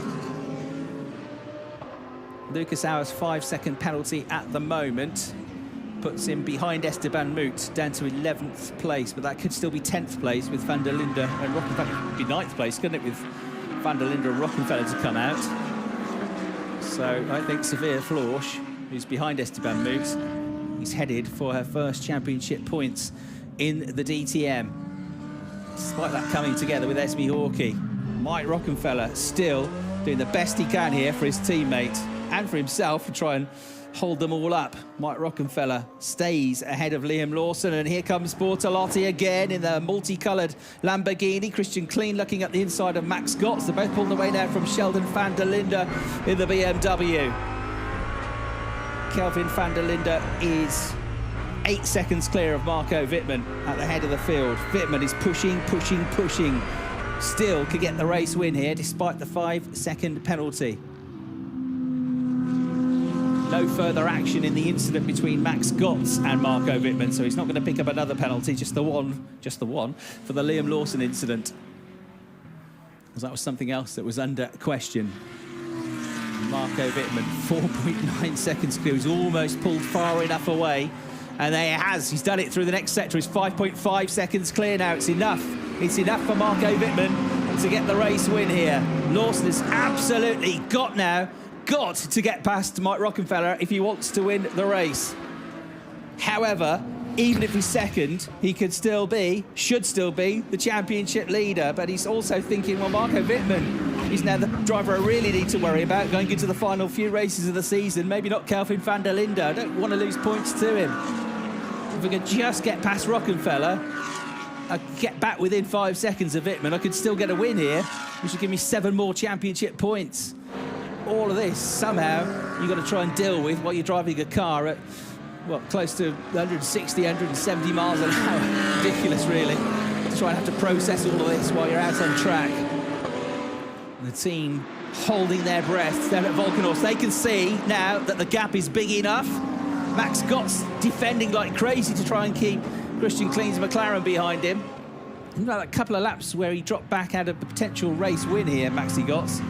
Lucas Auer's 5-second penalty at the moment puts him behind Esteban Moot, down to 11th place, but that could still be 10th place with van der Linde and Rockenfeller. It could be 9th place, couldn't it, with van der Linde and Rockenfeller to come out. So I think Severe Florsch, who's behind Esteban Moot, he's headed for her first championship points in the DTM. Despite that coming together with Esme Orki, Mike Rockenfeller still doing the best he can here for his teammate and for himself to try and hold them all up. Mike Rockenfeller stays ahead of Liam Lawson, and here comes Bertolotti again in the multicoloured Lamborghini. Christian Kleen looking at the inside of Max Gotts. They're both pulling away now from Sheldon van der Linde in the BMW. Kelvin Van Der Linde is 8 seconds clear of Marco Wittmann at the head of the field. Wittmann is pushing. Still could get the race win here despite the 5-second penalty. No further action in the incident between Max Gotts and Marco Wittmann, so he's not going to pick up another penalty, just the one for the Liam Lawson incident, because that was something else that was under question. Marco Wittmann, 4.9 seconds clear. He's almost pulled far enough away, and there he has. He's done it through the next sector. He's 5.5 seconds clear now. It's enough. It's enough for Marco Wittmann to get the race win here. Lawson has absolutely got to get past Mike Rockenfeller if he wants to win the race. However, even if he's second, he should still be the championship leader. But he's also thinking, well, Marco Wittmann, he's now the driver I really need to worry about going into the final few races of the season. Maybe not Kelvin Van Der Linde. I don't want to lose points to him. If we could just get past Rockenfeller, get back within 5 seconds of Vittman, I could still get a win here, which would give me 7 more championship points. All of this, somehow, you've got to try and deal with while you're driving a car at, well, close to 160, 170 miles an hour. Ridiculous, really, to try and have to process all of this while you're out on track. And the team holding their breath down at Volkenhorst. They can see now that the gap is big enough. Max Gotts defending like crazy to try and keep Christian Kleen's McLaren behind him. About a couple of laps where he dropped back out of the potential race win here, Maxi Gotts.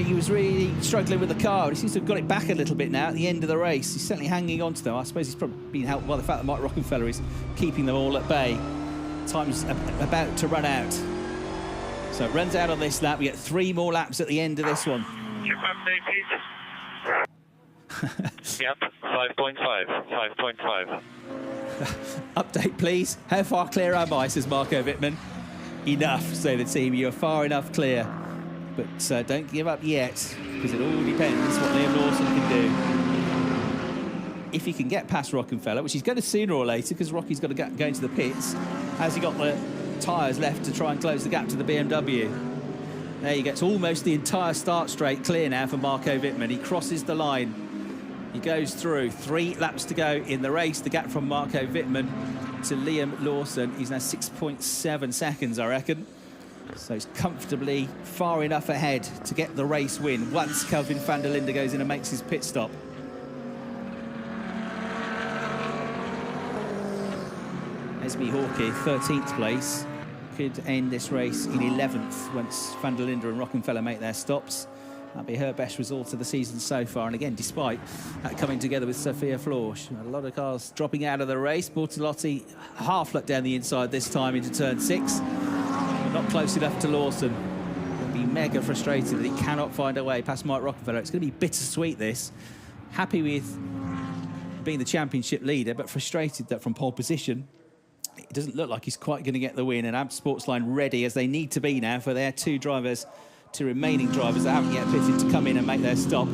He was really struggling with the car. He seems to have got it back a little bit now at the end of the race. He's certainly hanging on to them. I suppose he's probably been helped by the fact that Mike Rockenfeller is keeping them all at bay. Time's about to run out. So it runs out on this lap. We get 3 more laps at the end of this one.
Chip update, please. Yep, 5.5.
Update, please. How far clear am I, says Marco Wittmann. Enough, say the team. You're far enough clear. But don't give up yet, because it all depends what Liam Lawson can do. If he can get past Rockenfeller, which he's going to sooner or later, because Rocky's got to go into the pits, has he got the tyres left to try and close the gap to the BMW? There he gets almost the entire start straight clear now for Marco Wittmann. He crosses the line. He goes through. 3 laps to go in the race. The gap from Marco Wittmann to Liam Lawson is now 6.7 seconds, I reckon. So he's comfortably far enough ahead to get the race win once Kelvin Van Der Linde goes in and makes his pit stop. Esme Orki, 13th place, could end this race in 11th once Van Der Linde and Rockenfeller make their stops. That'll be her best result of the season so far. And again, despite that coming together with Sophia Florsch. A lot of cars dropping out of the race. Bortolotti half let down the inside this time into turn 6. But not close enough to Lawson. He'll be mega frustrated that he cannot find a way past Mike Rockefeller. It's going to be bittersweet, this. Happy with being the championship leader, but frustrated that from pole position, it doesn't look like he's quite going to get the win. And AB Sportsline ready, as they need to be now, for their two remaining drivers that haven't yet pitted to come in and make their stop.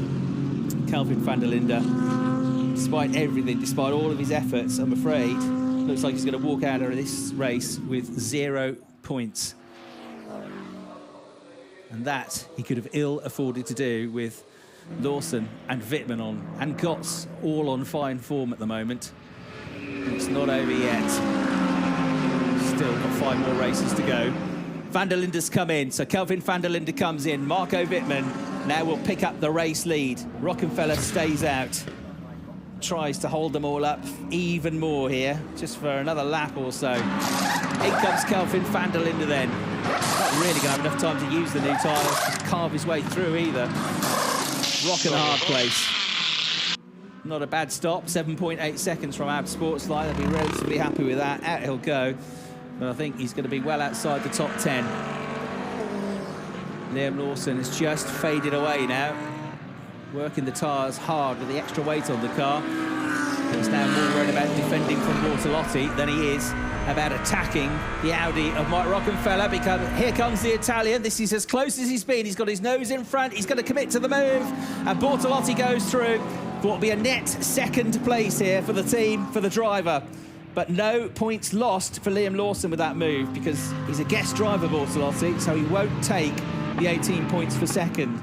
Kelvin Van Der Linde, despite everything, despite all of his efforts, I'm afraid, looks like he's going to walk out of this race with 0 points. And that he could have ill afforded to do with Lawson and Vittman on, and Gotts all on fine form at the moment. It's not over yet. Still got 5 more races to go. Van der Linde's come in, so Kelvin Van Der Linde comes in. Marco Wittmann now will pick up the race lead. Rockefeller stays out. Tries to hold them all up even more here, just for another lap or so. In comes Kelvin Van Der Linde then. Not really going to have enough time to use the new tyres to carve his way through either. Rock and a hard place. Not a bad stop, 7.8 seconds from AB Sportsline. They'll be relatively happy with that. Out he'll go. But I think he's going to be well outside the top 10. Liam Lawson has just faded away now, working the tyres hard with the extra weight on the car. He's now more worried about defending from Bortolotti than he is about attacking the Audi of Mike Rockefeller, because here comes the Italian. This is as close as he's been. He's got his nose in front. He's going to commit to the move. And Bortolotti goes through for what will be a net second place here for the team, for the driver. But no points lost for Liam Lawson with that move, because he's a guest driver, Bortolotti, so he won't take the 18 points for second.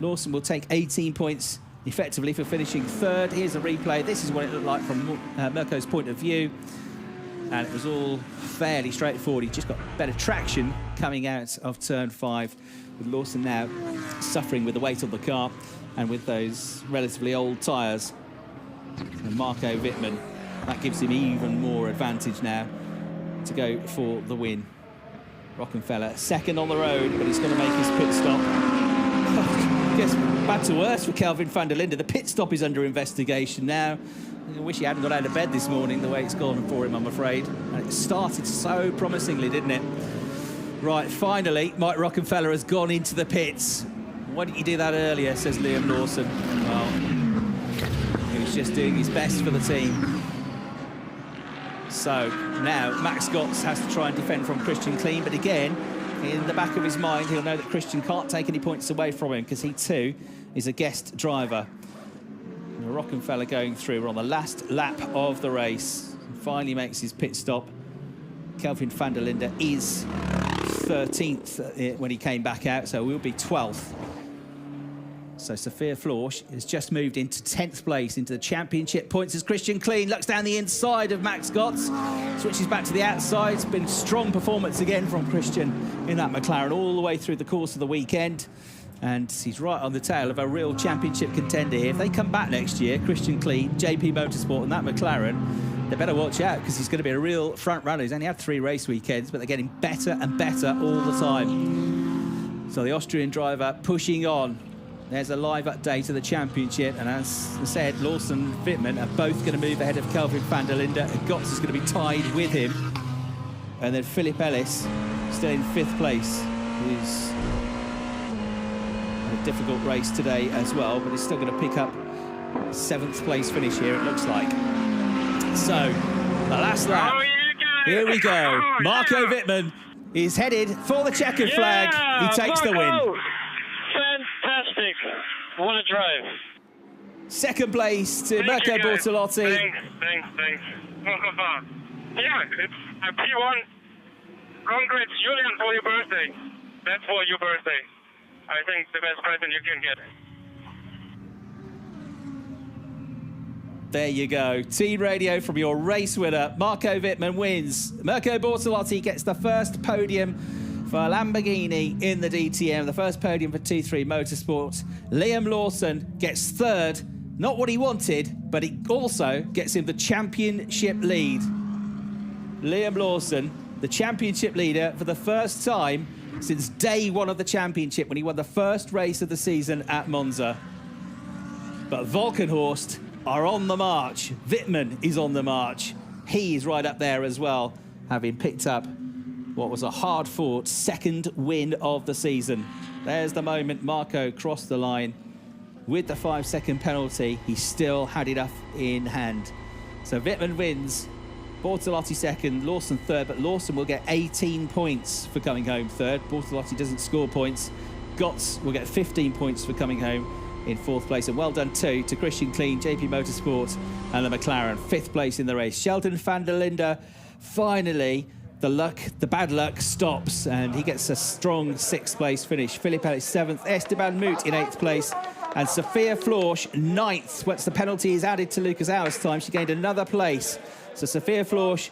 Lawson will take 18 points effectively for finishing third. Here's a replay. This is what it looked like from Mirko's point of view. And it was all fairly straightforward. He just got better traction coming out of turn 5, with Lawson now suffering with the weight on the car and with those relatively old tyres. And Marco Wittmann, that gives him even more advantage now to go for the win. Rockefeller second on the road, but he's going to make his pit stop. I guess bad to worse for Kelvin Van Der Linde. The pit stop is under investigation now. I wish he hadn't got out of bed this morning, the way it's gone for him, I'm afraid. And it started so promisingly, didn't it? Right, finally, Mike Rockefeller has gone into the pits. Why didn't you do that earlier, says Liam Lawson. Well, he was just doing his best for the team. So now Max Gotts has to try and defend from Christian Klein, but again, in the back of his mind, he'll know that Christian can't take any points away from him, because he too is a guest driver. Rockefeller going through. We're on the last lap of the race. Finally makes his pit stop. Kelvin Van Der Linde is 13th when he came back out, so we'll be 12th. So Sophia Florsch has just moved into 10th place into the championship points as Christian Klein looks down the inside of Max Gotts, switches back to the outside. It's been strong performance again from Christian in that McLaren all the way through the course of the weekend. And he's right on the tail of a real championship contender here. If they come back next year, Christian Klein, JP Motorsport and that McLaren, they better watch out, because he's going to be a real front runner. He's only had 3 race weekends, but they're getting better and better all the time. So the Austrian driver pushing on. There's a live update of the championship, and as I said, Lawson and Vittman are both going to move ahead of Kelvin Van Der Linde. Gotts is going to be tied with him. And then Phillip Ellis, still in 5th place, who's a difficult race today as well, but he's still going to pick up 7th place finish here, it looks like. So, the last lap. Here we go. Marco Wittmann is headed for the checkered flag. He takes the win.
Fantastic. What a drive.
Second place to Mirko Bortolotti.
Thanks. Yeah, it's a P1. Congrats, Julian, for your birthday. That's for your birthday. I think the best present you can get.
There you go. Team radio from your race winner. Marco Wittmann wins. Mirko Bortolotti gets the first podium for Lamborghini in the DTM, the first podium for 2-3 Motorsport. Liam Lawson gets 3rd. Not what he wanted, but it also gets him the championship lead. Liam Lawson, the championship leader for the first time since day one of the championship when he won the first race of the season at Monza. But Valkenhorst are on the march. Wittmann is on the march. He is right up there as well, having picked up what was a hard-fought second win of the season. There's the moment Marco crossed the line. With the 5-second penalty, he still had enough in hand. So Wittmann wins, Bortolotti second, Lawson third, but Lawson will get 18 points for coming home third. Bortolotti doesn't score points. Götz will get 15 points for coming home in fourth place. And well done too to Christian Klein, JP Motorsport and the McLaren, fifth place in the race. Kelvin Van Der Linde, finally, the bad luck stops and he gets a strong sixth place finish. Phillip Ellis seventh, Esteban Moot in eighth place, and Sophia Florsch ninth. Once the penalty is added to Lucas Auer's time, she gained another place. So Sophia Florsch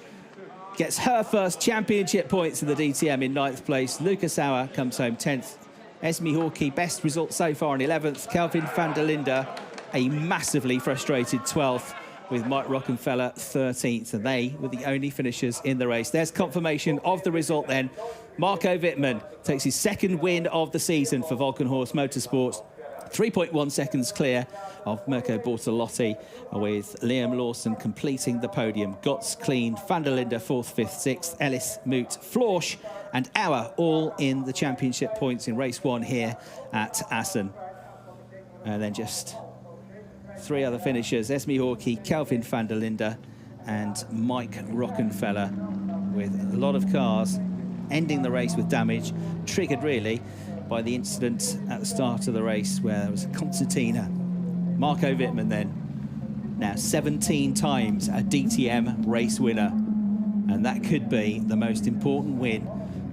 gets her first championship points in the DTM in ninth place. Lucas Auer comes home 10th. Esme Hawkey, best result so far in 11th. Kelvin Van Der Linde, a massively frustrated 12th, with Mike Rockenfeller 13th. And they were the only finishers in the race. There's confirmation of the result then. Marco Wittmann takes his second win of the season for Valkenhorst Motorsport. 3.1 seconds clear of Mirko Bortolotti, with Liam Lawson completing the podium. Götz, Klein, Van Der Linde 4th, 5th, 6th, Ellis, Moot, Florsch and Auer all in the championship points in race one here at Assen. And then just three other finishers, Esme Hawkey, Kelvin Van Der Linde and Mike Rockenfeller, with a lot of cars ending the race with damage, triggered really by the incident at the start of the race where there was a concertina. Marco Wittmann then, now 17 times a DTM race winner, and that could be the most important win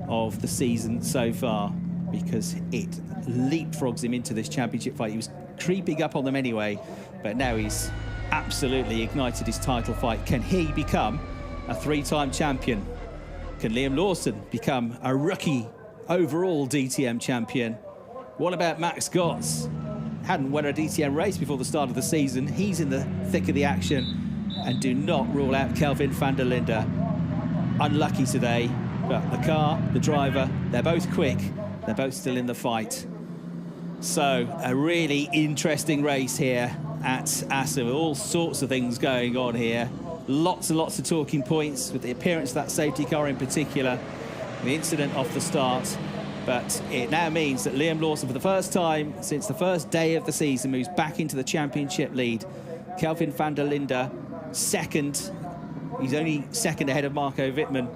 of the season so far, because it leapfrogs him into this championship fight. He was creeping up on them anyway, but now he's absolutely ignited his title fight. Can he become a three-time champion? Can Liam Lawson become a rookie overall DTM champion? What about Max Götz? Hadn't won a DTM race before the start of the season. He's in the thick of the action. And do not rule out Kelvin Van Der Linde. Unlucky today, but the car, the driver, they're both quick. They're both still in the fight. So a really interesting race here at Assen, with all sorts of things going on here. Lots and lots of talking points, with the appearance of that safety car in particular, the incident off the start. But it now means that Liam Lawson, for the first time since the first day of the season, moves back into the championship lead. Kelvin Van Der Linde second. He's only second ahead of Marco Wittmann,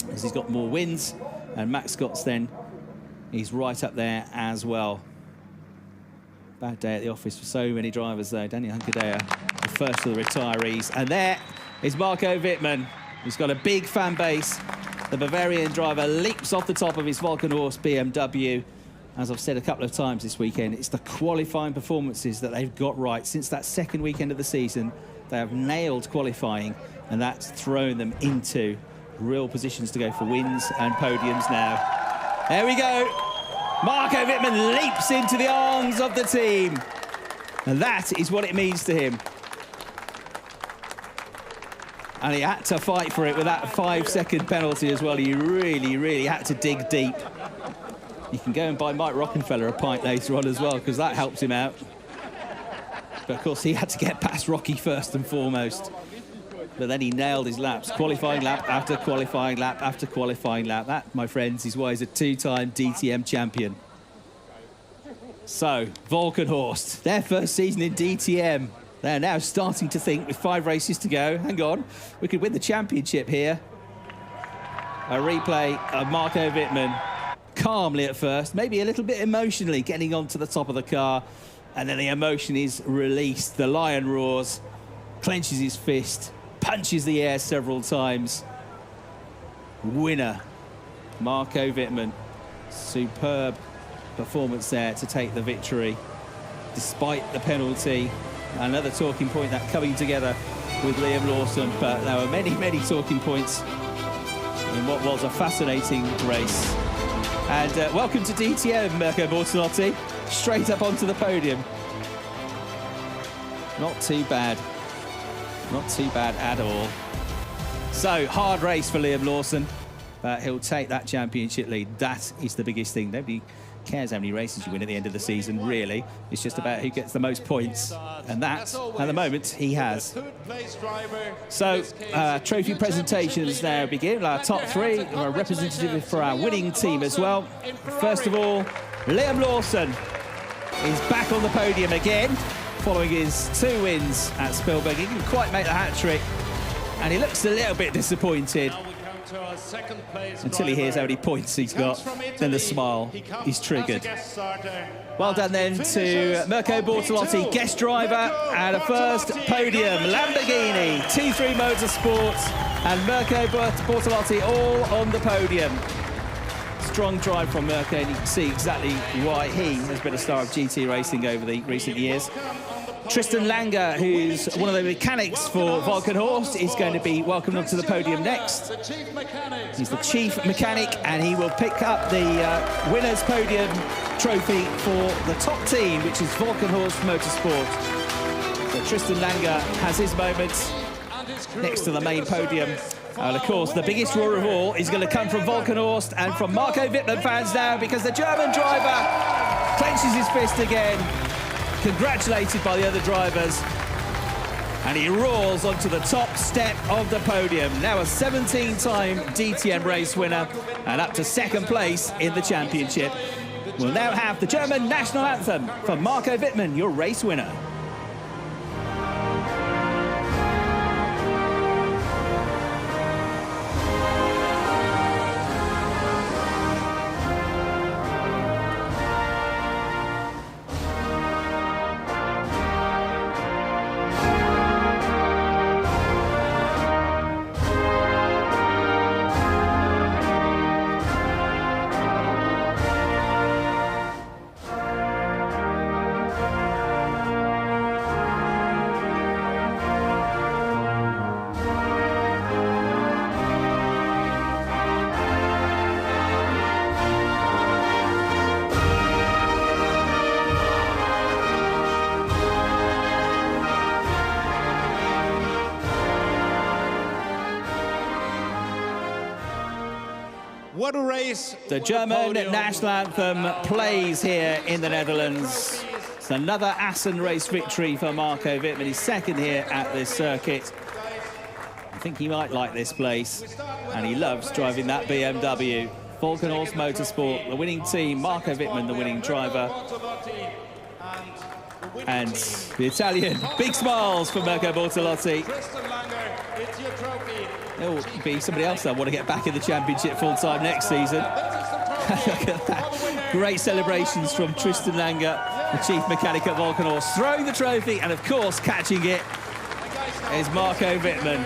because he's got more wins. And Max Götz then, he's right up there as well. Bad day at the office for so many drivers though. Daniel Hunkadea, the first of the retirees. And there is Marco Wittmann, who's got a big fan base. The Bavarian driver leaps off the top of his Valkenhorst BMW. As I've said a couple of times this weekend, it's the qualifying performances that they've got right. Since that second weekend of the season, they have nailed qualifying, and that's thrown them into real positions to go for wins and podiums now. There we go. Marco Wittmann leaps into the arms of the team. And that is what it means to him. And he had to fight for it with that 5-second penalty as well. He really, really had to dig deep. You can go and buy Mike Rockenfeller a pint later on as well, because that helps him out. But of course, he had to get past Rocky first and foremost. But then he nailed his laps, qualifying lap after qualifying lap after qualifying lap. That, my friends, is why he's a two-time DTM champion. So, Valkenhorst, their first season in DTM. They're now starting to think, with 5 races to go, hang on, we could win the championship here. A replay of Marco Wittmann, calmly at first, maybe a little bit emotionally, getting onto the top of the car, and then the emotion is released. The lion roars, clenches his fist, punches the air several times. Winner, Marco Wittmann. Superb performance there to take the victory, despite the penalty. Another talking point, that coming together with Liam Lawson, but there were many, many talking points in what was a fascinating race. And welcome to DTM, Mirko Bortolotti, straight up onto the podium. Not too bad. Not too bad at all. So, hard race for Liam Lawson. but he'll take that championship lead. That is the biggest thing. Nobody cares how many races you win at the end of the season, really. It's just about who gets the most points, and that, at the moment, he has. So, trophy presentations now begin. Our top three are representative for our winning team as well. First of all, Liam Lawson is back on the podium again, following his 2 wins at Spielberg. He didn't quite make the hat-trick, and he looks a little bit disappointed until he hears how many points he's got. Then the smile, he's triggered. Well done then to Mirko Bortolotti, guest driver, and a first podium. Lamborghini, T3 Motorsports, and Mirko Bortolotti all on the podium. Strong drive from Mirko, and you can see exactly why he has been a star of GT racing over the recent years. Tristan Langer, who's one of the mechanics for Valkenhorst, is going to be welcomed onto the podium next. He's the chief mechanic, and he will pick up the winner's podium trophy for the top team, which is Valkenhorst Motorsport. So Tristan Langer has his moment next to the main podium. And of course, the biggest roar of all is going to come from Valkenhorst and from Marco Wittmann fans now, because the German driver clenches his fist again, congratulated by the other drivers, and he roars onto the top step of the podium. Now a 17-time DTM race winner and up to 2nd place in the championship. We'll now have the German national anthem for Marco Wittmann, your race winner.
What a race.
The German national anthem plays here in the Netherlands. It's another Assen race victory for Marco Wittmann. He's 2nd here at this circuit. I think he might like this place, and he loves driving that BMW. Valkenhorst Motorsport, the winning team, Marco Wittmann, the winning driver. And the Italian, big smiles for Mirko Bortolotti. There will be somebody else that want to get back in the championship full-time next season. Look at that. Great celebrations from Tristan Langer, the chief mechanic at Valkenhorst, throwing the trophy, and of course catching it is Marco Wittmann.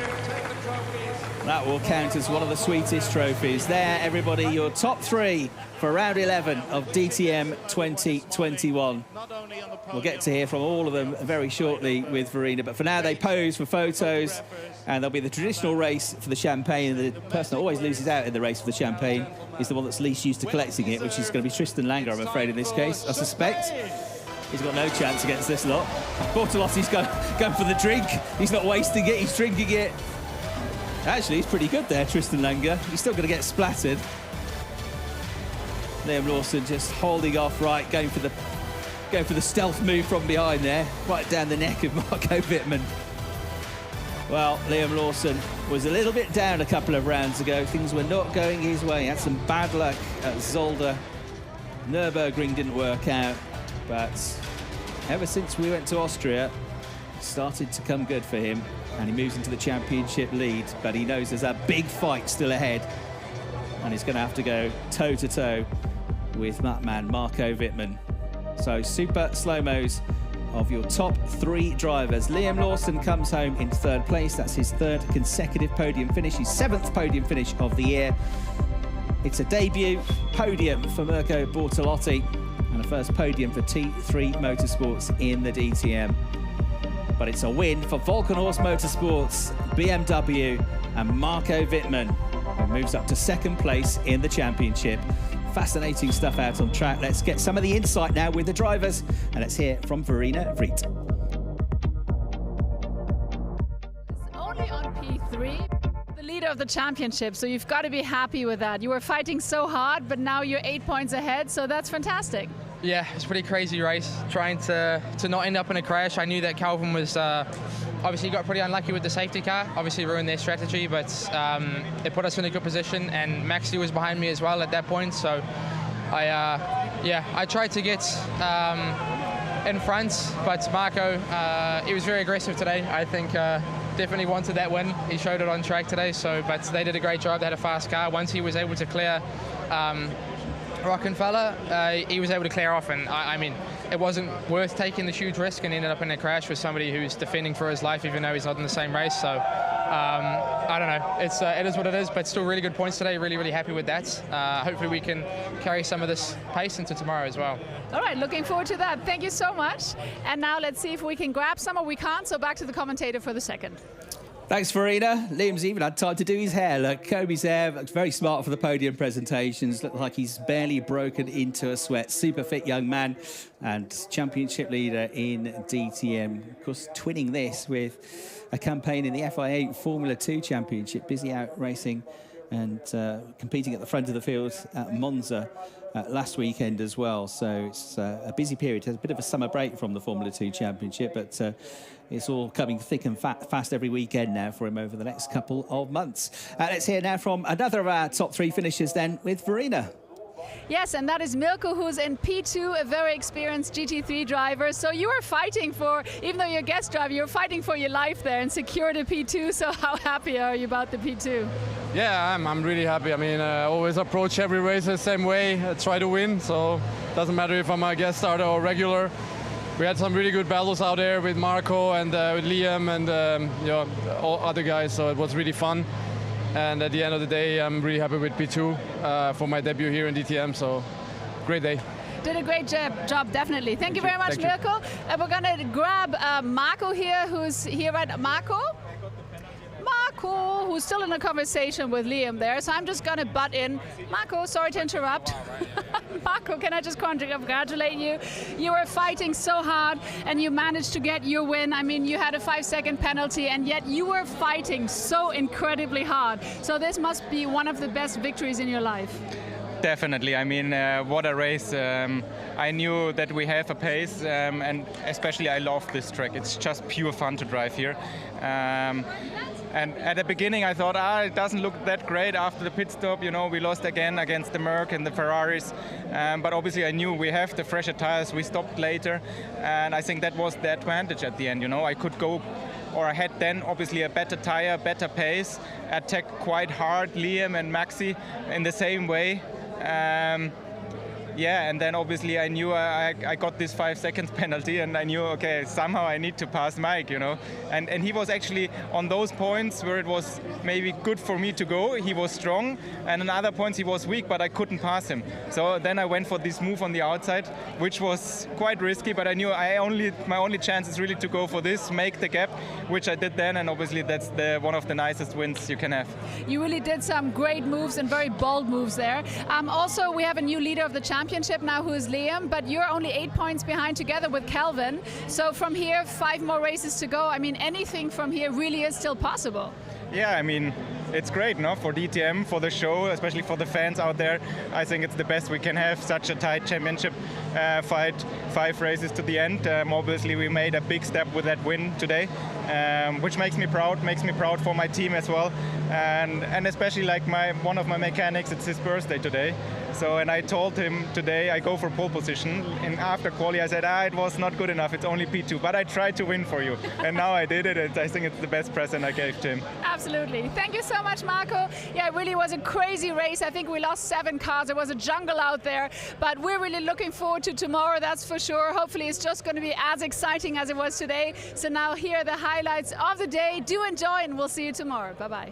That will count as one of the sweetest trophies. There, everybody, your top 3 for round 11 of DTM 2021. We'll get to hear from all of them very shortly with Verena, but for now they pose for photos, and there'll be the traditional race for the champagne. The person that always loses out in the race for the champagne is the one that's least used to collecting it, which is going to be Tristan Langer, I'm afraid, in this case. I suspect he's got no chance against this lot. Bortolotti's going for the drink. He's not wasting it, he's drinking it. Actually, he's pretty good there, Tristan Langer. He's still going to get splattered. Liam Lawson just holding off right, going for the stealth move from behind there, right down the neck of Marco Wittmann. Well, Liam Lawson was a little bit down a couple of rounds ago. Things were not going his way. He had some bad luck at Zolder. Nürburgring didn't work out, but ever since we went to Austria, it started to come good for him, and he moves into the championship lead, but he knows there's a big fight still ahead, and he's going to have to go toe-to-toe with that man, Marco Wittmann. So super slow-mos of your top 3 drivers. Liam Lawson comes home in 3rd place. That's his 3rd consecutive podium finish, his 7th podium finish of the year. It's a debut podium for Mirko Bortolotti and a first podium for T3 Motorsports in the DTM. But it's a win for Valkenhorst Motorsports, BMW, and Marco Wittmann, who moves up to 2nd place in the championship. Fascinating stuff out on track. Let's get some of the insight now with the drivers, and let's hear from Verena Vriet.
Only on P3. The lead leader of the championship, so you've got to be happy with that. You were fighting so hard, but now you're 8 points ahead, so that's fantastic.
Yeah, it's a pretty crazy race. Trying to not end up in a crash. I knew that Kelvin was obviously got pretty unlucky with the safety car. Obviously ruined their strategy, but it put us in a good position. And Maxi was behind me as well at that point. So I tried to get in front, but Marco, he was very aggressive today. I think definitely wanted that win. He showed it on track today. So, but they did a great job. They had a fast car. Once he was able to clear Rockenfeller, he was able to clear off, and I mean, it wasn't worth taking the huge risk and ended up in a crash with somebody who's defending for his life, even though he's not in the same race. So I don't know. It is what it is, but still really good points today. Really, really happy with that. Hopefully we can carry some of this pace into tomorrow as well.
All right, looking forward to that. Thank you so much. And now let's see if we can grab some, or we can't. So back to the commentator for the second.
Thanks, Verena. Liam's even had time to do his hair. Look, Kobe's hair looks very smart for the podium presentations. Looks like he's barely broken into a sweat. Super fit young man and championship leader in DTM. Of course, twinning this with a campaign in the FIA Formula 2 Championship. Busy out racing and competing at the front of the field at Monza last weekend as well. So it's a busy period. There's a bit of a summer break from the Formula 2 Championship, but it's all coming thick and fast every weekend now for him over the next couple of months. Let's hear now from another of our top three finishers then with Verena.
Yes, and that is Milko, who's in P2, a very experienced GT3 driver. So you were fighting for, even though you're a guest driver, you're fighting for your life there and secured a P2. So how happy are you about the P2?
Yeah, I'm really happy. I mean, I always approach every race the same way, try to win. So it doesn't matter if I'm a guest starter or regular. We had some really good battles out there with Marco and with Liam and all other guys. So it was really fun. And at the end of the day, I'm really happy with P2 for my debut here in DTM. So great day.
Did a great job, definitely. Thank you very much, Milko. We're going to grab Marco here, who's here at Marco, who's still in a conversation with Liam there. So I'm just going to butt in. Marco, sorry to interrupt. Marco, can I just congratulate you? You were fighting so hard and you managed to get your win. I mean, you had a 5-second penalty and yet you were fighting so incredibly hard. So this must be one of the best victories in your life.
Definitely. I mean, what a race. I knew that we have a pace, and especially I love this track. It's just pure fun to drive here. And at the beginning I thought, it doesn't look that great after the pit stop. You know, we lost again against the Merc and the Ferraris. But obviously I knew we have the fresher tires. We stopped later. And I think that was the advantage at the end. You know, I could go, or I had then obviously a better tire, better pace, attack quite hard Liam and Maxi in the same way. Yeah, and then obviously I knew I got this 5 seconds penalty, and I knew, okay, somehow I need to pass Mike, you know. And he was actually on those points where it was maybe good for me to go. He was strong, and on other points he was weak, but I couldn't pass him. So then I went for this move on the outside, which was quite risky, but I knew my only chance is really to go for this, make the gap, which I did then, and obviously that's one of the nicest wins you can have.
You really did some great moves and very bold moves there. Also, we have a new leader of the championship now, who is Liam, but you're only 8 points behind together with Kelvin. So from here, 5 more races to go. I mean, anything from here really is still possible.
Yeah, I mean, it's great, no, for DTM, for the show, especially for the fans out there. I think it's the best we can have, such a tight championship fight, 5 races to the end. Obviously, we made a big step with that win today, which makes me proud for my team as well. And especially like one of my mechanics, it's his birthday today. So, and I told him today I go for pole position. And after quali, I said, it was not good enough. It's only P2, but I tried to win for you. And now I did it. And I think it's the best present I gave to him.
Absolutely. Thank you so much, Marco. Yeah, it really was a crazy race. I think we lost 7 cars. There was a jungle out there, but we're really looking forward to tomorrow. That's for sure. Hopefully it's just going to be as exciting as it was today. So now here are the highlights of the day. Do enjoy, and we'll see you tomorrow. Bye-bye.